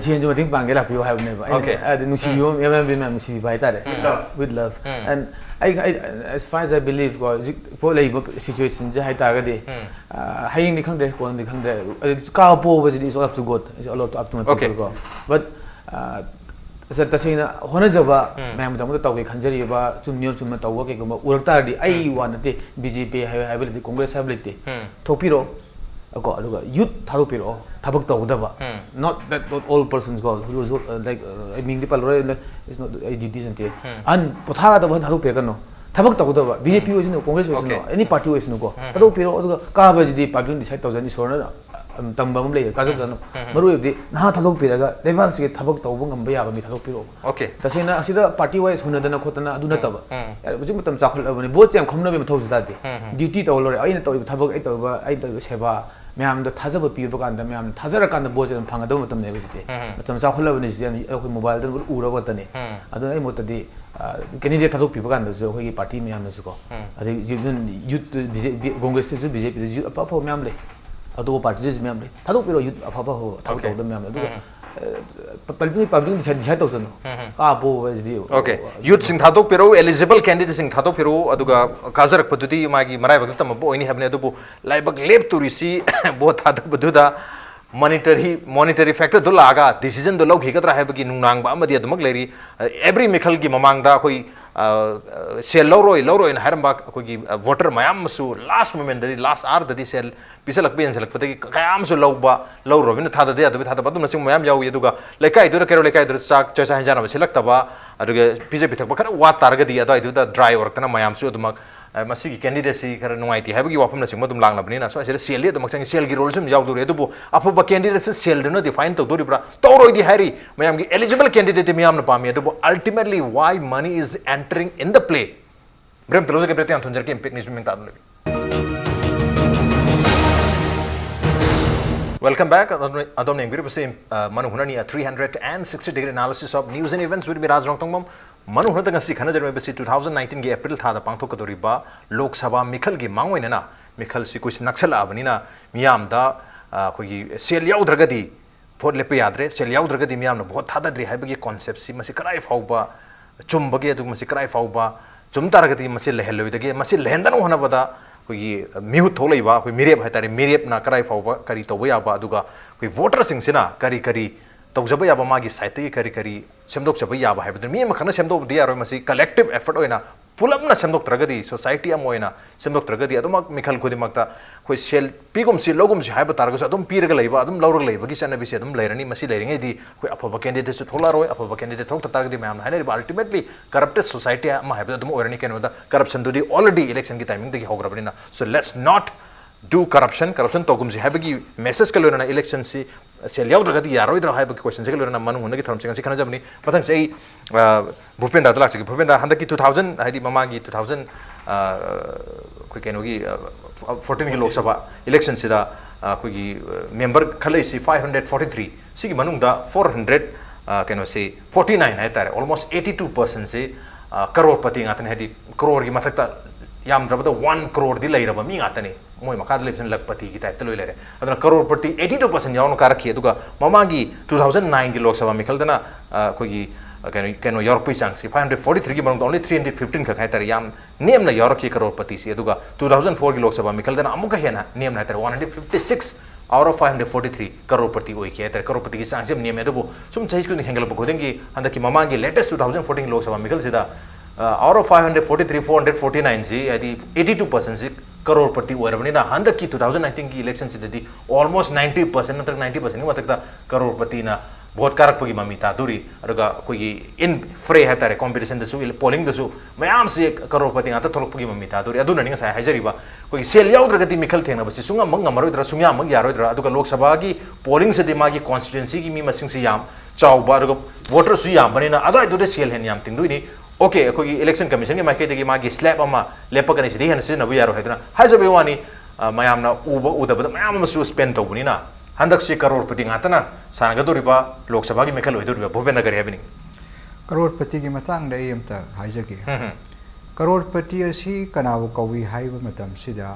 chen ju mating pang ge la pi ha ne ba ai nu si yo me bin ma si bai ta de with love and I as far as I believe go po lei ba situation je hai ta ga de hai ni khang de ko ni khang de ka po ba is all up to god is all up to my people go but तसेना होनजबा मैम दम तौगे खंजरिबा चुम्नियो चुम तौवा के गुम उरतारदी आई वानते BJP हाइबलि Congress हाइबलि थोपिरो को अदुगा youth थारोपिरो थबक तौदबा not that not all persons go who like I mean the palro is not a duties ante an potha da ban थारोपे कनो थबक तौदबा बीजेपी ओइसनो कांग्रेस ओइसनो एनी पार्टी ओइसनो को थारोपिरो अदुगा का बजदी पार्टी डिसाइड तौजनी सोरना तंबम ले काज जनो मरुबदी ना थादोक पिरगा लेबाक से थाबक तौब ngamba yaba mi थादोक पिरो ओके तसेना असिदा पार्टी वाइज हुनदना खोतना अदु नतबा बुजि मतम चाखलबनी बोट याम खमनबे मथौ जदादि ड्यूटी तौलोरे अइना तौ थाबक ai तौ सेवा म्याम द थाजब पिबा कांदा म्याम थाजरा कांदा बोट जन फंगदो मतम ने बसिते मतम चाखलबनी जि अखोय मोबाइल दन उरबा तने अदु ai मोतदि कैंडिडेट थादोक पिबा कांदा जो अखोय पार्टी म्याम नसुको अदि जिन यूथ कांग्रेस से बीजेपी जो अपा फो म्याम ले अदो पार्टीज मैम ले थादो पिरो युथ अफाबा हो थादो तौद मैम अदो पब्लिक डिसाइड तौजनो का बो वजदी ओके युथ सिंग थादो पिरो एलिजिबल कैंडिडेट सिंग थादो पिरो अदुगा काजरक पद्धति मागी मराय बगल तम बो ओइनी हबने अदुबो लाइबक लेप तुरिसी बो थादो बदुदा मॉनिटरी फैक्टर दो लागा डिसीजन दो लौ हिगत्रा हैबगी नुंगनांग बा अमदि अदमक लेरी एवरी मिखल की ममांगदा कोई सेल लौरोय न हरम बा कोई वोटर मयाम मसु लास्ट मोमेंट दि लास्ट आर दि सेल पिसलक बेन सेलक पदगी कयाम सु लौबा लौरोबिन थादा दे अदबि थादा बदुम नसिंग मयाम याउ यदुगा लेकाय दुर केरो लेकाय दुर चाक चैसा हंजाना सेलक तबा अदुगे पिजे पिथक बखर वा तारगदि अदय दुदा ड्राई वर्क तना मयाम सु अदमक मसिगी कैंडिडेटसी खर नुंगाइति हैबगी वाफम नसिंग मदुम लांगलबनिना सो असेल सेल अदमक संग सेल गी रोल सुम याउदुरे अदुबो अफबा कैंडिडेट से सेल दनो डिफाइन तौदोरिब्रा तौरोइदि हैरी मयाम गी एलिजिबल कैंडिडेट मयाम न पामी अदुबो ultimately why money is entering in the play ब्रेम तलोजे के प्रति अंथुंजर के इंपैक्ट न्यूज़ में तादुले Welcome back. Adom neng birip se manu hunani a 360-degree analysis of news and events with Miraj Rongtongbam. Manu hunata ngasi khana jarme besi 2019 ge April thada pangthok kadoriba Lok Sabha mikhal gi mangwena na mikhal si kuis naksala abanina miyam da khoi sel yaudragadi vote lepe yadre sel yaudragadi miyam na vote thada dri haibagi concept si masi karai fauba chumbage adu masi karai fauba chumtaragadi masi leheloidage masi lehendanu hona bada कोई मिहु थोलैबा कोई मिरेप हाइतारे मिरेप ना कराई फाउबा करी तोबा याबा अदुगा कोई voter सिंगसिना करी करी तौजबा याबा मागी साइट करी करी सेमदोक जबा याबा हाइबदु मी मखना सेमदोक दिया रोय मसी कलेक्टिव एफर्ट होइना पुलपना सेमदोक त्रगदी सोसाइटी अम होइना सेमदोक त्रगदी अदुमा मिखल खुदिमक्ता कोई सेल पिगुम सि लोगुम सि हाइबा तारगस अदुम पीरगा लैबा अदुम लौरग लैबगी चनबि से अदुम लैरनी मसी लैरिङै दि कोई अफबा कैंडिडेट सु थोला रोय अफबा कैंडिडेट थोक तारगदी मैम हाइना अल्टीमेटली करप्टेड सोसाइटी अम हाइबा अदुम ओरनी केनोदा करप्शन दुदी ऑलरेडी इलेक्शन की टाइमिंग दगी होग्रबनिना so let's not do corruption togum si habagi message ka lorana election si sel yaudra yaroi dra habagi question se ka lorana manu hunagi throm se khana jabni pathang sei bhupenda dalak se bhupenda handaki 2000 haidi mamagi 2000 ko kenogi 14 ki lok sabha election sida ko gi member khalai si 543 sigi manung da 400 keno se 49 hai tare almost 82% se crore pati ngatane hadi crore gi mathakta yam rabada 1 crore di lairaba mi ngatane moi makad election lakpati ki type loi lere adana crorepati 82% yawn karakhi aduga mamagi 2009 ki lok sabha mikhal dana kogi keno york pi chang si 543 ki manung only 315 ka khai tar yam name na york ki crorepati si aduga 2004 ki lok sabha mikhal dana amuka hena name na tar 156 out of 543 crorepati oi ki tar crorepati ki chang jem name adubu sum chai ku hengel bu godeng ki handaki mamagi latest 2014 lok sabha mikhal sida out of 543 449 ji adi 82% ji crorepati oirabnina handaki 2019 ki election sidadi almost 90% natak 90% ni matakta crorepati na vote karak pagi mamita duri aruga koi in fray hatare competition dasu polling dasu mayam se crorepati ata tholok pagi mamita duri aduna ninga sai hajariba koi sel yaudra mikhal thena basi sunga mang maroidra sungya mang yaroidra aduga lok sabha gi polling se de magi constituency gi mi masing se yam chawba aruga voter su yam banina adai du de sel hen yam tingduini okay कोई election commission के माइके देगी मागी slab अमा लेपकनी सिदी हन सिन नबु यारो हैदना हाजबे वानी मयामना उब उदबद मयाम मसु स्पेंड तौबनिना हंदक से करोड़पति गातना सानगदोरिबा लोकसभा की मेखल होइदोरिबा भूपेंद्र गरे हबनी करोड़पति की मतंग दे एमता हाइजगे करोड़पति असी कनाबु कवी हाइबा मतम सिदा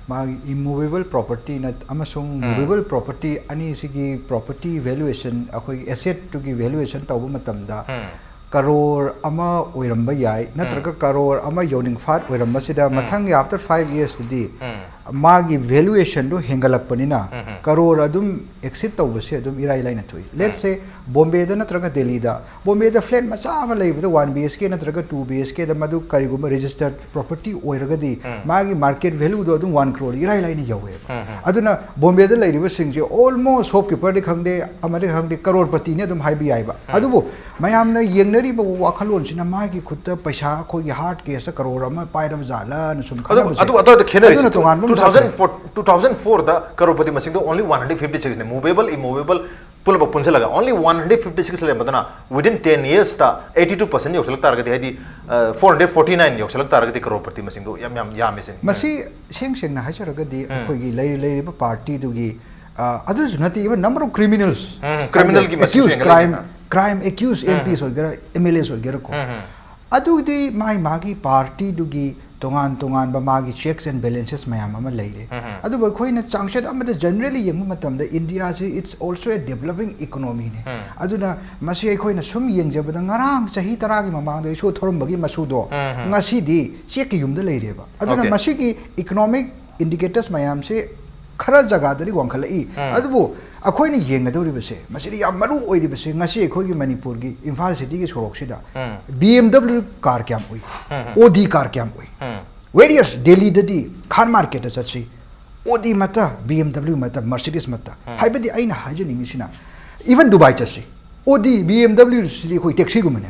मागी इमूवेबल प्रॉपर्टी नत अमसुंग मूवेबल प्रॉपर्टी अनि सिगी प्रॉपर्टी वैल्यूएशन अखोई एसेट टू की वैल्यूएशन तौबु मतमदा करोड़ अमा ओइरंबा याय नत्रका करोड़ अमा योनिंग फाट ओइरंबा सिदा मथंग आफ्टर 5 years दी मागी वैल्यूएशन दो हेंगलकपनिना करोड़ अदुम एक्सिट तौबसे अदुम इराई लाइन थुई लेट्स से बॉम्बे दा नत्रका दिल्ली दा बॉम्बे दा फ्लैट मचा अमा लेबदा 1 BHK नत्रका 2 BHK दा मदु करिगुम रजिस्टर्ड प्रॉपर्टी ओइरगदी मागी मार्केट वैल्यू दो अदुम 1 crore इराई लाइन यवे अदुना बॉम्बे दा लेरिबा सिंजे ऑलमोस्ट शॉपकीपर दे खंगदे अमरे खंगदे करोड़पति ने अदुम हाइबी आइबा अदुबो मयामना येंगनरीबा वाखलोन सिना मागी खुद पैसा खोगी हार्ट केस करोड़ अमा पाइरम जाला न सुम खना अदु खेनरी 2004 दा करोड़पति मसिंग दो only 156 ने मूवेबल इमूवेबल पुल पुंसे लगा only 156 ले बदना within 10 years ता 82% योक्सलक तारगति हैदी 449 योक्सलक तारगति करोड़पति मसिंग दो याम मिसिन मसी सेंग ना हाइचरगदी अखोगी लेरिबा पार्टी दुगी अदुस नति even number of criminals criminal की मसिंग crime accused MPs होगरा MLAs होगरा को अदुदी मागी पार्टी दुगी तोंगान तोंगान मागी चेक्स एंड बैलेंसेस मैम अमा लेरे अदु बखोइना चांगशेट अमदा जनरली यंग मतमदा इंडिया से it's also a developing economy ने अदुना मसी अखोइना सुम यंगजबदा ngarang chahi tara gi mamang de so thorumbagi masudo ngasi di chek yumda leireba aduna masi gi economic indicators mayam se खरा जगह दरी वांखलई अदुबो अखोइनी येंगदोरिबसे मसिदि याम मरु ओइदिबसे ngasi अखोइगी Manipur की Imphal city की सोरोक सिदा BMW car क्याम ओइ OD car क्याम ओइ various Delhi ददी Khan market सची OD मता BMW मता मर्सिडीज मता हाइबदि आइना हाजनिंग सिना इवन दुबई चसी OD BMW सिदि खोइ टैक्सी गुमने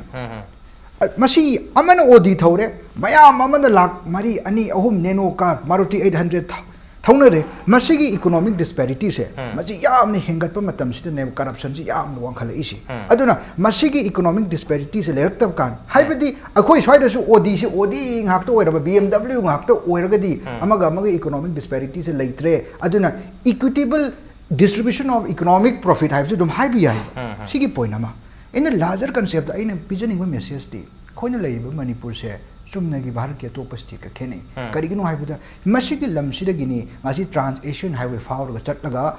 मसी अमन OD थौरे मयाम अमन लाख मरी अनि अहुम नेनो कार मारुति 800 थौनरे मसिगी इकोनॉमिक डिस्पैरिटी से मसी यामने हेंगटप मतम सिदने करप्शन से याम वांखले इसी अदुना मसिगी इकोनॉमिक डिस्पैरिटी से लेरक्तब कान हाइबदी अखोइ स्वाइदसु ओडी से ओडी ngakto ओइरबा BMW ngakto ओइरगदी अमगा अमगा इकोनॉमिक डिस्पैरिटी से लेत्रे अदुना equitable distribution of economic profit hai dum hai bi hai sigi point ama in the larger concept aina pigening ba message ti khoina lai ba manipur se chumna gi bharat ke top state ka khene karigino hai buda masigi lam sida gini ngasi trans asian highway fawr ga chatlaga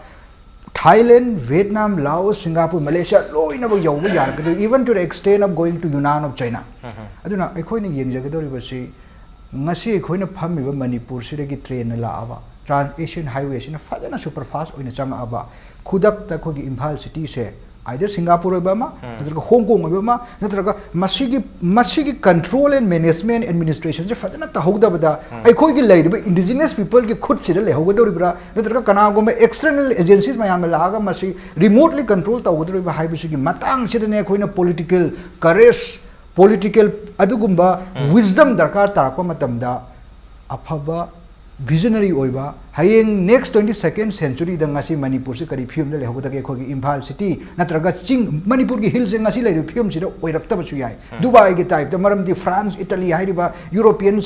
Thailand, Vietnam, Laos, Singapore, Malaysia, loina ba yaw ba yar ka even to the extent of going to Yunnan of China aduna aikhoina yengjagdori ba si ngasi aikhoina phammi ba manipur sida gi train la aba trans asian highway sina fajana super fast oina changa aba khudak ta khogi Imphal city se either Singapore ba ma natraga Hong Kong ba ma natraga masigi control and management administration je fajana ta hogda bada ai khoi gi lai ba indigenous people gi khud chira le hogda ri bra natraga kana go ma external agencies ma yam la ga masi remotely control ta hogda ri ba hai bisi gi matang sida ne khoina political courage political adugumba wisdom darkar tarakpa matamda afaba visionary oiba hayeng next 22nd century da ngasi manipur se kari film le hoda ke khogi Imphal city natraga ching manipur gi hills ngasi le film sida oirakta ba chu yai Dubai gi type da maram di France Italy hairiba European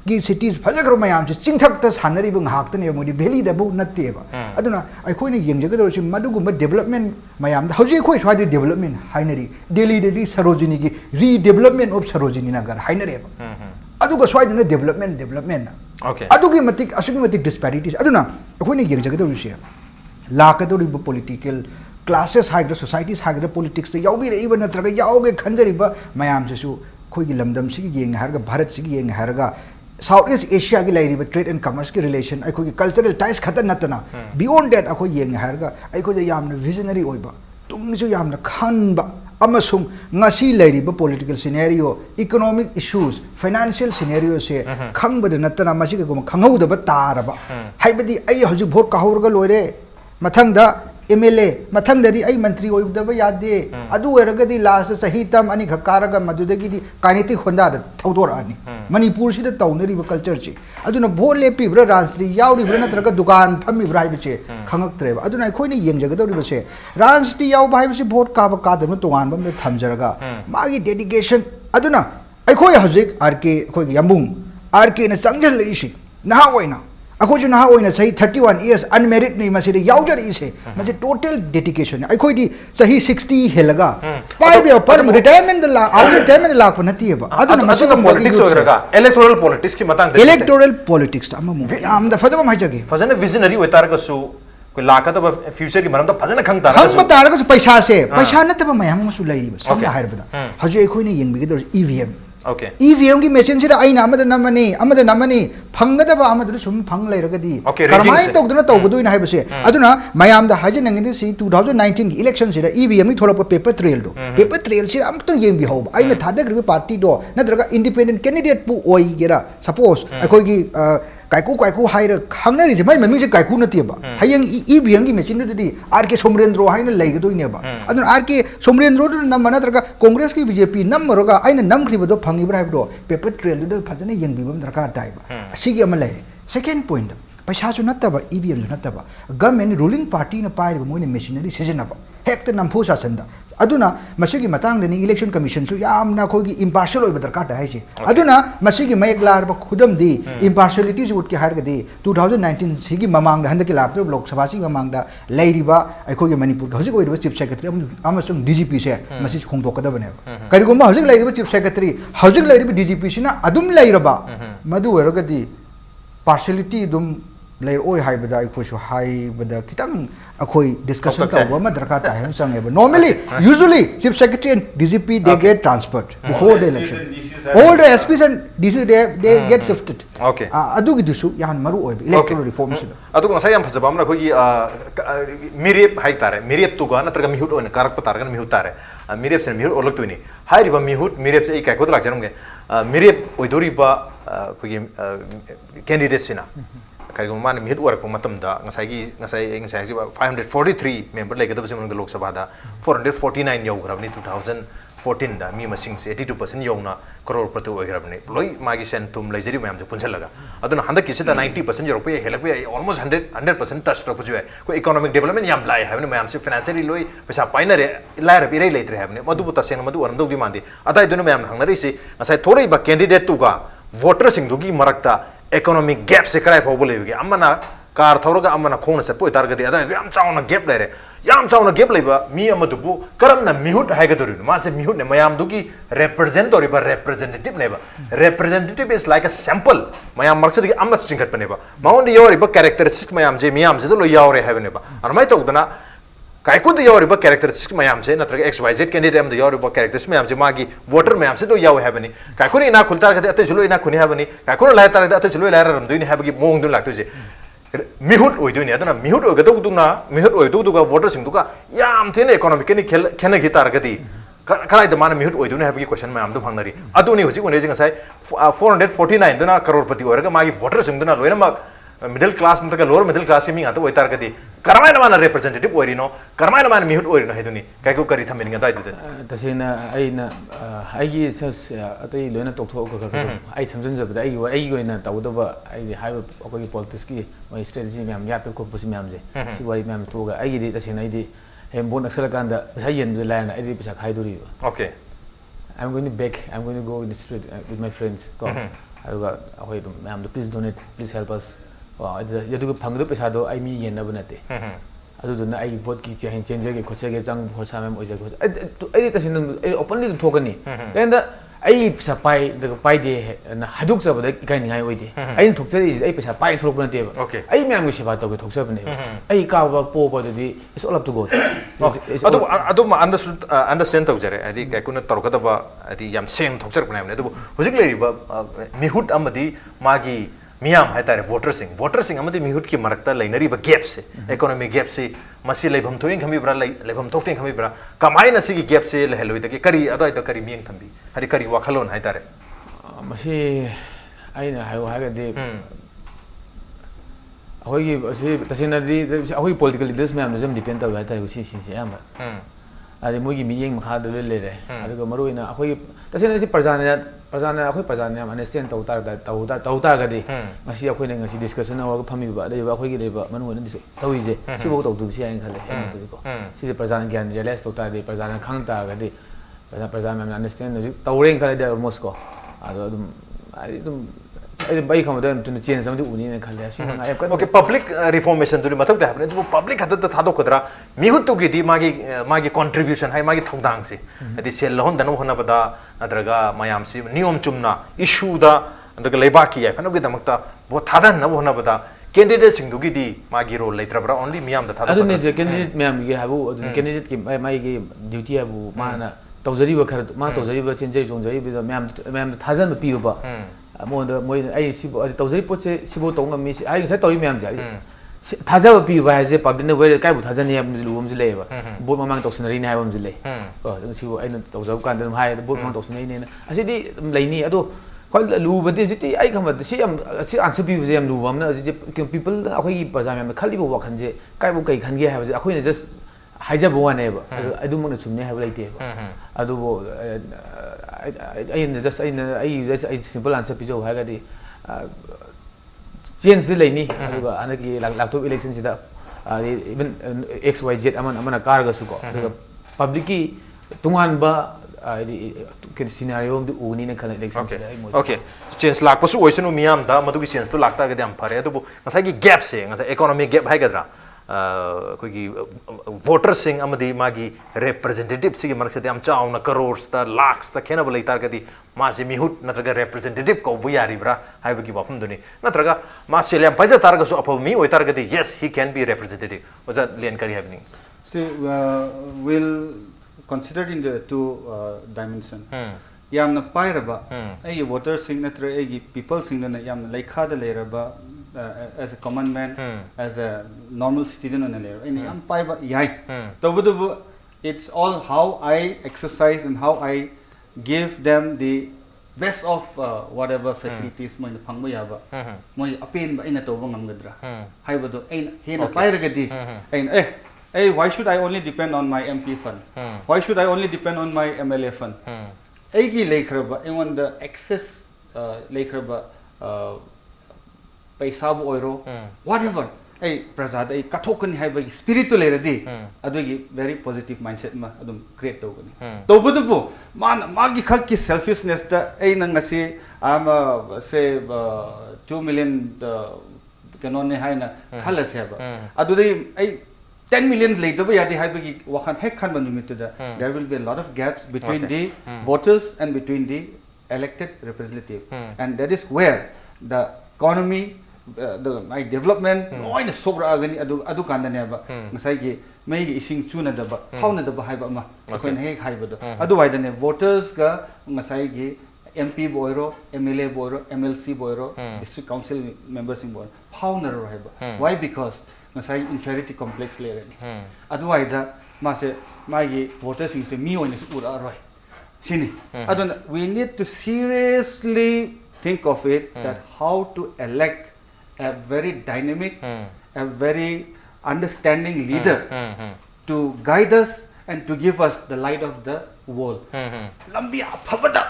gi cities phajagro mayam se chingthak ta sanari bung hak ta ne modi valley da bu natte ba aduna ai khoi ne yeng jaga do si madugu ma development mayam da hoji khoi swadi development hainari Delhi Delhi Sarojini gi redevelopment of Sarojini Nagar hainari ba aduga swadi na development okay adugi matik disparities aduna akhoi ne yeng jaga do si la ka do political classes high societies high politics te yaubi re ibana traga yauge khanjari ba mayam se su khoi gi lamdam si gi yeng harga Bharat si gi yeng harga Southeast Asia ki lairi trade and commerce ki relation ai khoi cultural ties khatan natana beyond that akhoi yeng harga ai khoi yamna visionary oiba tung su yamna khanba amasung ngasi lairi political scenario economic issues financial scenario se khangba de natana masi ko khangau da ba taraba haibadi ai hoji vote ka horga loire mathangda MLA mathangdadi ai mantri oibdaba yade adu eragadi last sahitam ani khakaraga madudagi di kainiti khonda da thodor ani manipur sida taunari ba culture chi aduna bhole lepi bra rajri yauri bra natraga dukan phami bra hai biche khangak tre ba aduna khoi ne yengjag da ri base rajri yaw ba hai biche vote ka ba ka da tongan bam thamjaraga magi dedication aduna ai khoi hajik RK khoi yambung RK na sangjal le isi na oina अखो जो ना होइना सही 31 years unmarried नहीं मसिरे याउजर इसे मसे total dedication आई कोई दी सही 60 हेलगा 5 year पर retirement ला out retirement ला को नती है बा अदन मसे politics होगरगा electoral politics की मतंग electoral politics अम आम द फजम माइ जगे फजन visionary होतार कसु कोई लाका तो फ्यूचर की मरम तो फजन खंग तार हम बतार कसु पैसा न तब मय हम मसु लई बस हम हायर बदा हजु एखोइ ने यंग बिगे EVM okay EVM की machine sida aina amada namani phangada ba amada sum phang lairagadi karamai tokduna tawbudu ina haibase aduna mayam da haje nangidi si 2019 ki election sida EVM ni thorapa paper trail do paper trail sida amto yem bi hob aina thadagri party do nadraga independent candidate pu oi gera suppose akoi gi kaiku haira hangnari je mai mami je kaiku nati ba hayang EVM ki machine di RK Somrendro haina laigado ine ba aduna RK Somrendro na manadraga Congress ki BJP namroga aina namkhri do phangibra habdo paper trail do phajana yengbibam darkar tai ba asigi ama laire second point paisa chu nataba EVM chu nataba government ruling party na pai ba moine machinery sejanaba hekta nampu sasanda aduna masigi matang ni election commission su yamna khogi impartial oiba darkar ta hai aduna masigi mayeklar ba khudam di impartiality ju ut ki har ga di 2019 sigi mamang da handaki lap lok sabha si mamang da lairi ba ai khogi manipur hoji ko chief secretary amasung DGP se masi khongdok ka da bane kari go ma hoji lairi ba chief secretary hoji lairi ba DGP sina adum laira ba madu weraga di partiality dum layer oi hai bada ai khosu hai bada kitang akhoi discussion ta wa ma darkar ta hai sang eba normally usually chief secretary and DGP they get transferred before the election all the SPs and DC they get shifted okay adu gi dusu yan maru oi electoral reforms adu ngasai yam phajaba amna khogi mirep hai tare mirep tu ga natraga mihut on karak pa targan mihut tare mirep se mihut olak tu ni hai riba mihut mirep se kai ko lak janam ge mirep oidori ba khogi candidate sina kari man mihut warak pa matam da ngasai 543 member like da bse lok sabha da 449 yau grabni 2014 da mi masing se 82% yauna crore pratu oigrabni loi magi sentum leijeri mayam je punchalaga aduna handa kisida 90% europe helakpe almost 100% touch to pujue ko economic development yam lai havne mayam se financially loi pesa painare laire bi rei leitre havne madu buta sen madu aram dogdi mandi adai dunu mayam hangnari se ngasai thorei ba candidate tu ga voter sing dugi marakta economic gap se krai phobole gi amana car थौरगा अमना खोंगना चटपो इतारगदी अदा याम Chowna gap लेरे याम Chowna gap लेबा मी अमदुबु करमना मिहुट हाइगदोरि मासे मिहुट ने मयाम दुगी रिप्रेजेंट तोरिबा रिप्रेजेंटेटिव नेबा representative is like a sample मयाम मक्सदगी अमत चिंगत पनेबा माउंड योरिबा कैरेक्टरिस्टिक मयाम जे मियाम जे लो यावरे हेबनेबा अरमाय तौदना कायकुद यावरिबा कैरेक्टरिस्टिक मयाम से नत्रग एक्स वाई जेड कैंडिडेट एम द यावरिबा कैरेक्टरिस्टिक मयाम जे मागी वोटर मयाम से लो याव हेबनी कायकुन इना खुलतार गदे अते जुलो इना खुनि हेबनी कायकुन लाय तार गदे अते जुलो लाय रम दुइनि हेबगी मोंग दुन लागतो जे मिहुट ओइदुनि अदना मिहुट ओइगदुना मिहुट ओइदुगा वोटर सिंगदुगा याम थेने इकोनॉमिकली खेने गी तार गदी कराइद मान मिहुट ओइदुनि हेबगी क्वेश्चन मयाम दु फंगनरी अदुनि हुजि उने जिंग साइ 449 दुना करोड़पति ओरगा मागी वोटर सिंगदुना लोइनमक मिडिल क्लास नत्रगा लोअर मिडिल क्लास की मिंग आतो ओइतार गदी करमाय नमान रिप्रेजेंटेटिव ओरिनो करमाय नमान मिहुट ओरिनो हेदुनि कायको करी थमिनिंग अदाय दुदे तसेना अइना आइगी सस अतै लोइना तोकथोक आई समझन जबदा आई गोइना तौदबा आई हाइब अकोगी पॉलिटिक्स की मै स्ट्रेटजी मैम याप को पसि मैम जे सी वारी मैम तोगा आइगी दे तसेना आइदी हेम बोन अक्सला कांदा पैसा येन दे लायना आइदी पैसा खाइदोरी okay I'm going to beg, I'm going to go in the street with my friends. Go. Aruga ahoi dum ma'am do please donate, please help us. वा यदुग फंगदो पैसा दो आई मी येनब नते अदुदुना आई vote की चेंज चेंजगे खोचगे जंग भोसा मैम ओइजे खोच आई तसिन आई ओपनली थोकनी देन द आई पैसा पाई द पाई दे न हदुक जबद इकाय निहाय ओइदे आई थोकचरी आई पैसा पाई थोक नते आई मैम गि सेवा तोगे थोकसबने आई काबा पोबदि it's all up to god अदु अंडरस्टैंड तौजरे आदि कायकुन तोरकदबा आदि याम सेंग थोकचरपने अदु हुजिक लेरिबा मिहुट अमदि मागी मियाम हाइतारे वोटर सिंग अमदि मिहुट की मरकता लेनरीबा गैप से इकोनॉमी गैप से मसी लेभम थोइंग खमिब्रा लेभम थोक्टिंग खमिब्रा कमाइना सिगी गैप से लेहलोइ तके करी अदय त करी मियंग थंबी हरि करी वाखलोन हाइतारे मसी आइना हायो हागदे अहोगी असे तसेनादि अहोगी पॉलिटिकल लीडर्स मैम जम डिपेंड तव हाइतारे उसी सिंसे याम अदि मोगी मियंग मखा दले लेरे अदुग मरोइना अहोगी तसेना सि प्रजाना अखोई प्रजाना अंडरस्टैंड तौतार गदि मसी अखोइना ngasi डिस्कशन और फमिबा अदि अखोई गे लेबा मनुन दिस तौइजे सिबो तौदु सि आइन खले हेमतुको सि प्रजाना ज्ञान रियलाइज तौतार दि प्रजाना खंगता गदि प्रजाना मैम अंडरस्टैंड तौरें खले दे ऑलमोस्ट को अदुम आई बाई खमदा तुन चेंज समदि उनी ने खले सि ओके पब्लिक रिफॉर्मेशन दुरि मथक हाबने तो पब्लिक हद थादो खदरा मिहुत की दी मागी कंट्रीब्यूशन है मागी थौदांग से अदि सेल लहन दनो होनबदा अद्रगा मयाम से नियम चुमना इशू दा अद्रगा लेबाकी है फनो गिदमक्ता बो थादन न होनबदा कैंडिडेट सिंग दुगी दी मागी रोल लेत्रबरा ओनली मियाम दा थादो अदुने जे कैंडिडेट मियाम गे हाबु कैंडिडेट की मागी ड्यूटी हाबु माना तौजरीबा खर मा तौजरीबा चेंजै जोंजरीबा मैम थाजन पिबा मोद मोय आई सिबो तौजरी पोचे सिबो तौंग मी आई सा तौई मैम जा थाजब पिबा है जे पब्लिक ने वे काय बु थाजन या लुम जे लेबा बोट ममांग तौसनरी ने हाबम जे ले सिबो आई तौजब कान दम हाय बोट ममांग तौसनरी ने असिदि लेनी अदो खल लुबदि जिति आई खमद सि यम सि आंसर पिबे जे यम लुबम ना जे पीपल अखोई प्रजा मैम खलिबो वखन जे काय बु कै खनगे हाबे अखोई ने जस्ट हाइजब वानेबा अदुमन चुमने हाबे लेतेबा अदुबो आई सिंपल आंसर पिजो हागदि चेंज लेनी अदुगा अनकी लाक्टो इलेक्शन सिदा इवन एक्स वाई जेड अमन कारगसु को पब्लिक की तुंगानबा के सिनेरियो दु उनी ने खन इलेक्शन सिदा ओके चेंज लाकपसु ओइसनु मियाम दा मदुगी चेंज तो लाक्ता गदि हम फरे अदुबो ngसागी गैप से ngसा इकोनॉमिक गैप हाइगद्रा कोई वोटर सिंग अमदी मागी रिप्रेजेंटेटिव सिगी मरक से हम चाउना करोर्स ता लाख्स ता खेना बलै तार गदि मासे मिहुट नत्रगा रिप्रेजेंटेटिव को बुयारिब्रा हाइबगी बफम दुनि नत्रगा मा सेलियम पाइजा तारगसु अफो मी ओइ तार गदि yes he can be representative ओजा लेन करी happening see will considered in the two dimension yamna pairaba ai voter sing natra ai people sing na yamna laikha da leraba as a common man as a normal citizen on a layer and am paiba yai to it's all how I exercise and how I give them the best of whatever facilities mo na phangba yaba mo apen ba ina to ba ngamgadra haibado ai hena pairagadi ai why should I only depend on my MP fund why should I only depend on my MLA fund ai gi lekhraba I want the access lekhraba पैसा ओरो whatever ai prajada ai kathokani haiba spiritual eradi adugi very positive mindset ma adum create togani tobudu man magi khak ki selfishness da ai nangasi am say 2 million kano ne hai na khala se ba adu dei ai 10 million later ba yadi hai ba ki wakhan hek khan ba numit da there will be a lot of gaps between the voters and between the elected representative and that is where the economy the my development oina sobra agani adu kanda ne ba ngasai gi mai gi ising chuna da ba hauna da ba hai ba ma koi na hek hai ba do adu wai da ne voters ga ngasai gi MP boiro MLA boiro MLC boiro district council members in boiro hauna ro hai ba why because ngasai inferiority complex le rani adu wai da ma se mai gi voters sing se mi oina ura roi sini adon we need to seriously think of it that how to elect a very dynamic, a very understanding leader to guide us and to give us the light of the world. Lambi apabada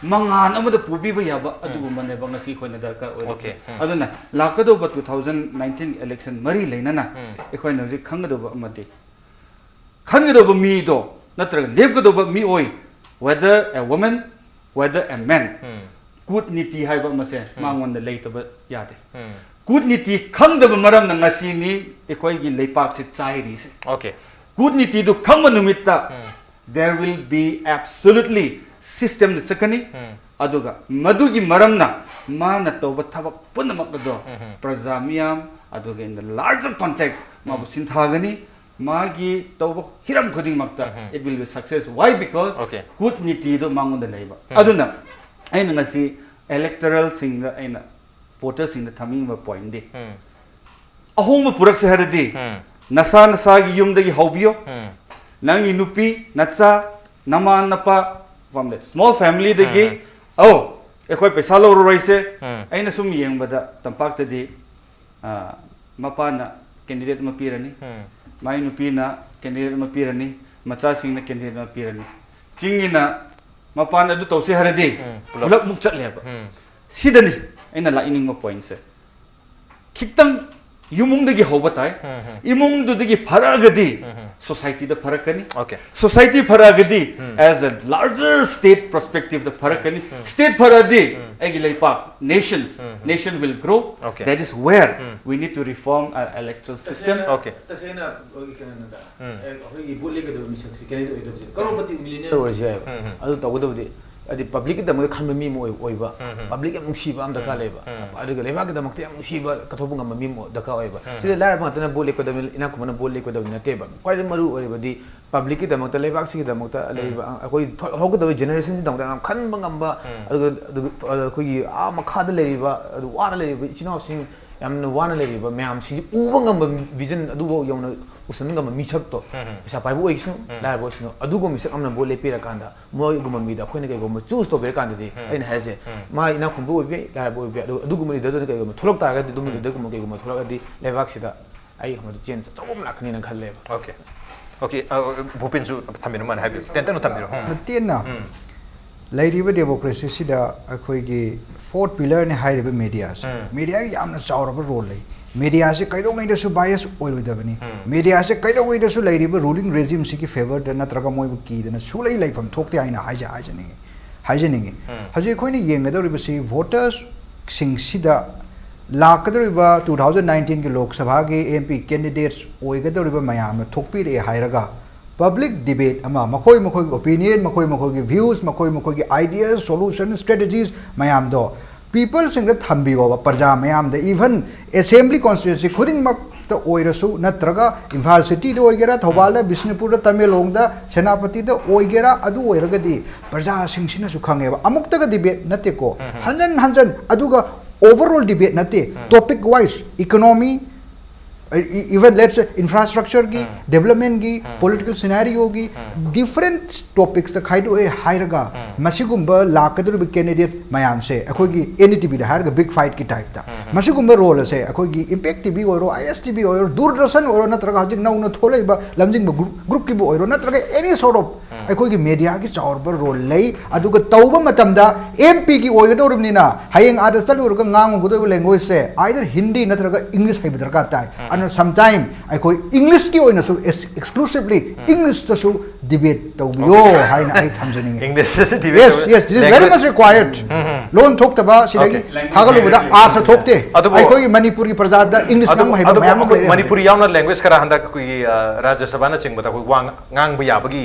mangan amada pubi ba yaba adu mane ba ngasi khoi na darkar oi aduna lakado ba 2019 election mari leina na ekhoi na ji khangado ba amati khangado ba mi do natra lebgado ba mi oi whether a woman whether a man good niti hai ba mase mangon da lei ta ba yade good niti khangda ba maram na ngasi ni ekhoi gi leipak se chai ri se okay good niti do khangma numitta there will be absolutely system da sakani aduga madugi maram na ma na to ba thabak punamak do prajamiyam aduga in the larger context ma bu sinthagani magi to hiram khuding makta it will be success why because good niti do mangon da leiba aduna aina ngasi electoral sing aina voters in the thaming ba point de ahoma purak se haradi nasa nasa gi yum dagi hobio nangi nupi natsa nama napa from the small family dagi oh ekhoi paisa lo roi se aina sum yeng bada tampak ta di mapa na candidate ma pirani mai nupi na candidate ma pirani macha sing na candidate ma pirani chingina mapan adu tawse haradi pulak muk chat leba sidani aina la ining ma point se khitang yumung dagi hoba tai imung du dagi faragadi society da farakani society faragadi as a larger state perspective the farakani state faradi agi laipa nation will grow that is where we need to reform our electoral system ta sena ikana da hoi bolle ga do misak si kani do do karobati millionaire or jay adu tawdo de adi public da mo khan mi mo oiba public am nusi ba am da ka leba adu ga leba ga da makti am nusi ba ka thobu ngam mi mo da ka oiba sile lar ma tana bolle ko da ina ko mana bolle ko da na te ba kwai maru oiba di public ki da mo ta leba si ki da mo ta leba akoi hogu da generation da da khan ba ngam ba adu ko gi a makha da leba adu wa na leba chino sing yamna wa na leba myam si u ba ngam ba vision adu bo yong na usan ngam mi chak to sa pai bo isu lar bo sino adu go mi sak amna bolle pira kanda mo go mi da khoina ke go mo choose to be kanda di aina haze ma ina khum bo be lar bo be adu go mi da da ke go mo tholok ta ga di dum da go mo ke go mo tholok di lebak sida ai hom da chen sa chom lakni na khal leba okay bhupin ju thaminu man habi tentanu thamiro tenna lairiba democracy sida akhoi gi fourth pillar ne hairiba media media gi yamna chawraba role lei media se kaido ngai da su bias oirodabani media se kaido ngai da su lairiba ruling regime si ki favor da natraga moi bu ki da na su lai laifam thokte aina haja ningi haje khoi ni yenga da riba si voters sing sida lakadriba 2019 ki lok sabha ge MP candidates oigadriba mayam na thokpi re hairaga public debate ama makoi opinion makoi views makoi ideas solutions strategies mayam do people sing the thambi go parja mayam the even assembly constituency khuding mak ta oirasu natraga imphal city do oigera thobal da bisnupur da tamelong da senapati da oigera adu oiragadi parja sing sina su khange ba amuk ta debate nate ko hanjan aduga overall debate nate topic wise economy even let's say infrastructure gi development gi political scenario gi different topics the khaido e hairaga masigumba lakadru candidates mayam se akoi gi NTV da hairaga big fight ki type da masigumba role se akoi gi impact tv oro istv oro durdarshan oro natraga hajik nauna tholai ba lamjing group ki bo oro natraga any sort of akoi gi media ki chawrba role lei aduga tauba matamda MP ki oigadorumni na hayeng adasal uro ga ngang godo language se either hindi natraga english hai darka tai and sometime I go English ki oina so exclusively English to so debate tawbiyo haina ai thamjani English se debate yes yes this is very much required loan thok taba sidagi thagalu bada artha thokte ai koi manipur ki praja da english nang hai ba mayam Manipuri yauna language kara handa koi Rajya Sabha na ching bata koi wang ngang ba yabagi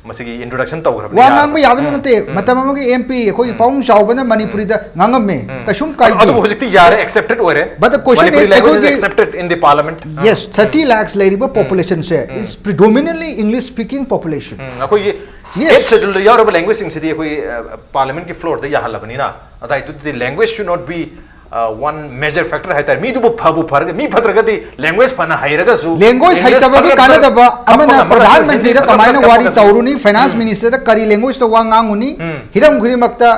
masigi introduction taw grab wa ngang ba yabani nate matam amagi mp koi paung shaw bana manipuri da ngangam me kasum kai adu hojikti yare accepted ore but the question is language is accepted in the parliament yes 30 lakhs leriba population se is predominantly english speaking population akoi state schedule yaur ba language sing sidi koi parliament ki floor da yahalabani na adai to the language should not be one major factor hai tar mi du phabu farga mi phatragati language phana hairaga su language hai tabagi kana daba amana pradhan mantri ra kamaina wari tauruni finance minister ra kari language to wanganguni hiram khuri makta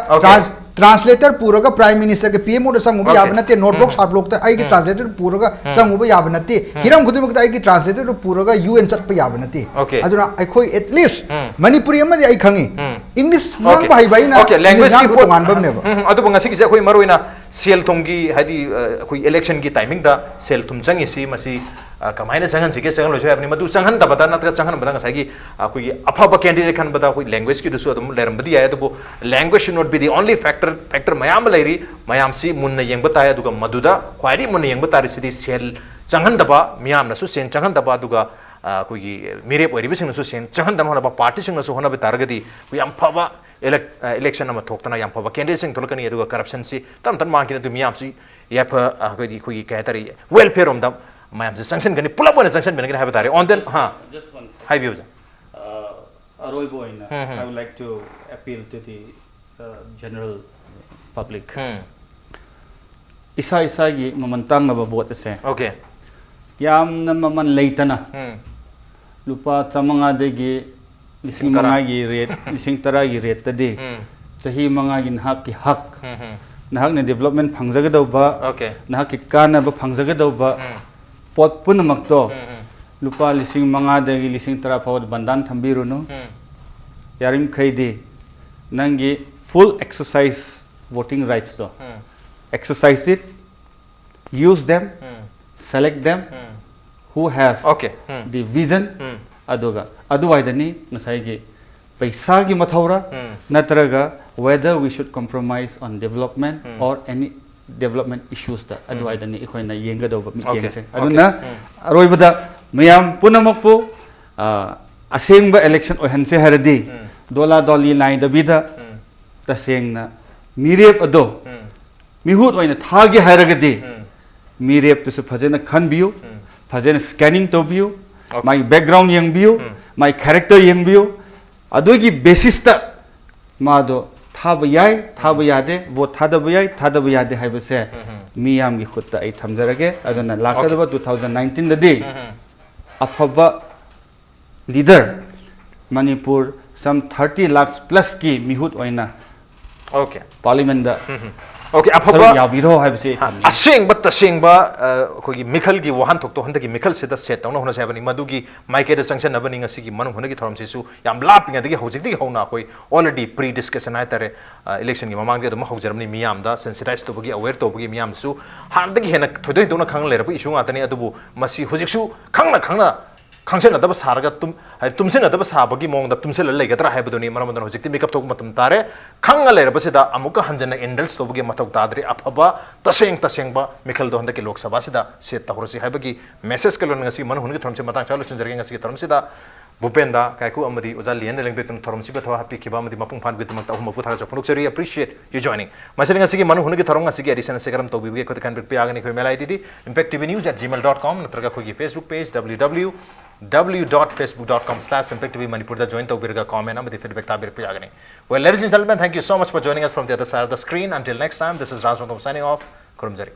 translator puraga prime minister ke pmo da sangu ba yabnate notebook sarblok ta ai ki translator puraga sangu ba yabnate hiram khudi makta ai ki translator puraga un chat pa yabnate aduna ai khoi at least manipuri amadi ai khangi english nang ba hai bai na language ki po man bam ne ba adu ngasi ki khoi maroina sel thom gi hadi khoi election gi timing da sel thum changi si masi kamaina sangan sike sangan lo apni madu sangan da bata natka sangan bata ngasai gi khoi aphaba candidate khan bata khoi language ki dusu adum leram badi ay adu language should not be the only factor mayam lairi mayam si munna yeng bata ay aduga maduda khwairi munna yeng bata risidi sel changan da ba miyam na su sen changan da ba aduga khoi gi mirep ori bising na su sen changan da hona ba party sing na su hona ba targadi khoi am phaba election ama thoktana yam phaba candidate sing tholkani aduga corruption si tam tan ma ki na du miyam si ya pha khoi gi ka tari welfare om dam mayam se sanction gani pula bona sanction bena gani ha batare on then ha just one high views Aroi Boina, I would like to appeal to the general public. Isa isa gi mamantang na babot se. Okay. Yam na maman leitana. Lupa tamanga de gi lising mga gi rate, lising tara gi rate tadi. Sahi mga gi hak ki hak. Nahak na development phangjaga daw ba? Okay. Nahak ki kana ba phangjaga daw ba? Pot punamak to. Lupa lising mga de gi lising tara phawad bandan thambiru no. Yarim khaidi nangi full exercise voting rights to. Exercise it, use them, select them who have the vision aduga aduwaidani nasaigi paisa gi mathaura natraga whether we should compromise on development or any development issues da aduwaidani ikhoina yenga do mitjeng se aduna aroibada mayam punamakpu asengba election ohanse haradi dola doli nai dabida tasengna mirep ado mihut oina thagi haragadi mirep tu phajena khanbiu phajena scanning tobiu my background yengbiu my character yengbiu adogi basis ta mado thaba yade vote thadaba yade haibase miyam gi khutta ai thamjarage aduna lakadaba 2019 dadi afaba leader Manipur some 30 lakhs plus ki mihut oina parliament da Okay, apaba yabiro haibase aseng but aseng ba khoi gi mikhal gi wahan thok to handa gi mikhal se da set tawna hona sabani madu gi maike da sanction nabani ngasi gi manu hona gi thoram se su yam lapinga da gi hojik di hona koi already pre discussion ai tare election gi mamang de dum hojjarmni miyam da sensitize to bagi aware to bagi miyam su handa gi hena thodoi dona khang lera bu issue atani adubu masi hojik su khangna khangsen adaba sarga tumsen adaba sabagi mong da tumsel legadra haibadoni maramadon hojikti makeup thok matum tare khanga lera basida amuka hanjana endels to bagi mathok tadri afaba taseng ba mikhal do handa ki lok sabha sida set tahrosi haibagi message kalon ngasi man hungi thomse matang chalo chenjarge ngasi thorom sida bupenda kaiku amadi oja lian lengbe tum thorom siba thawa happy kiba amadi mapung phan bitum ta humapu thaga chapnuk cheri appreciate you joining masering ngasi ki manu hungi thorom ngasi ki addition segaram to bibe ko kan pe agani ko mail id impactvnews@gmail.com natraga ko ki facebook page www.facebook.com/impactvmanipur da join to birga comment amadi feedback ta bir pe agani. Well, ladies and gentlemen, thank you so much for joining us from the other side of the screen. Until next time, this is Raj Random signing off. Kurumjari.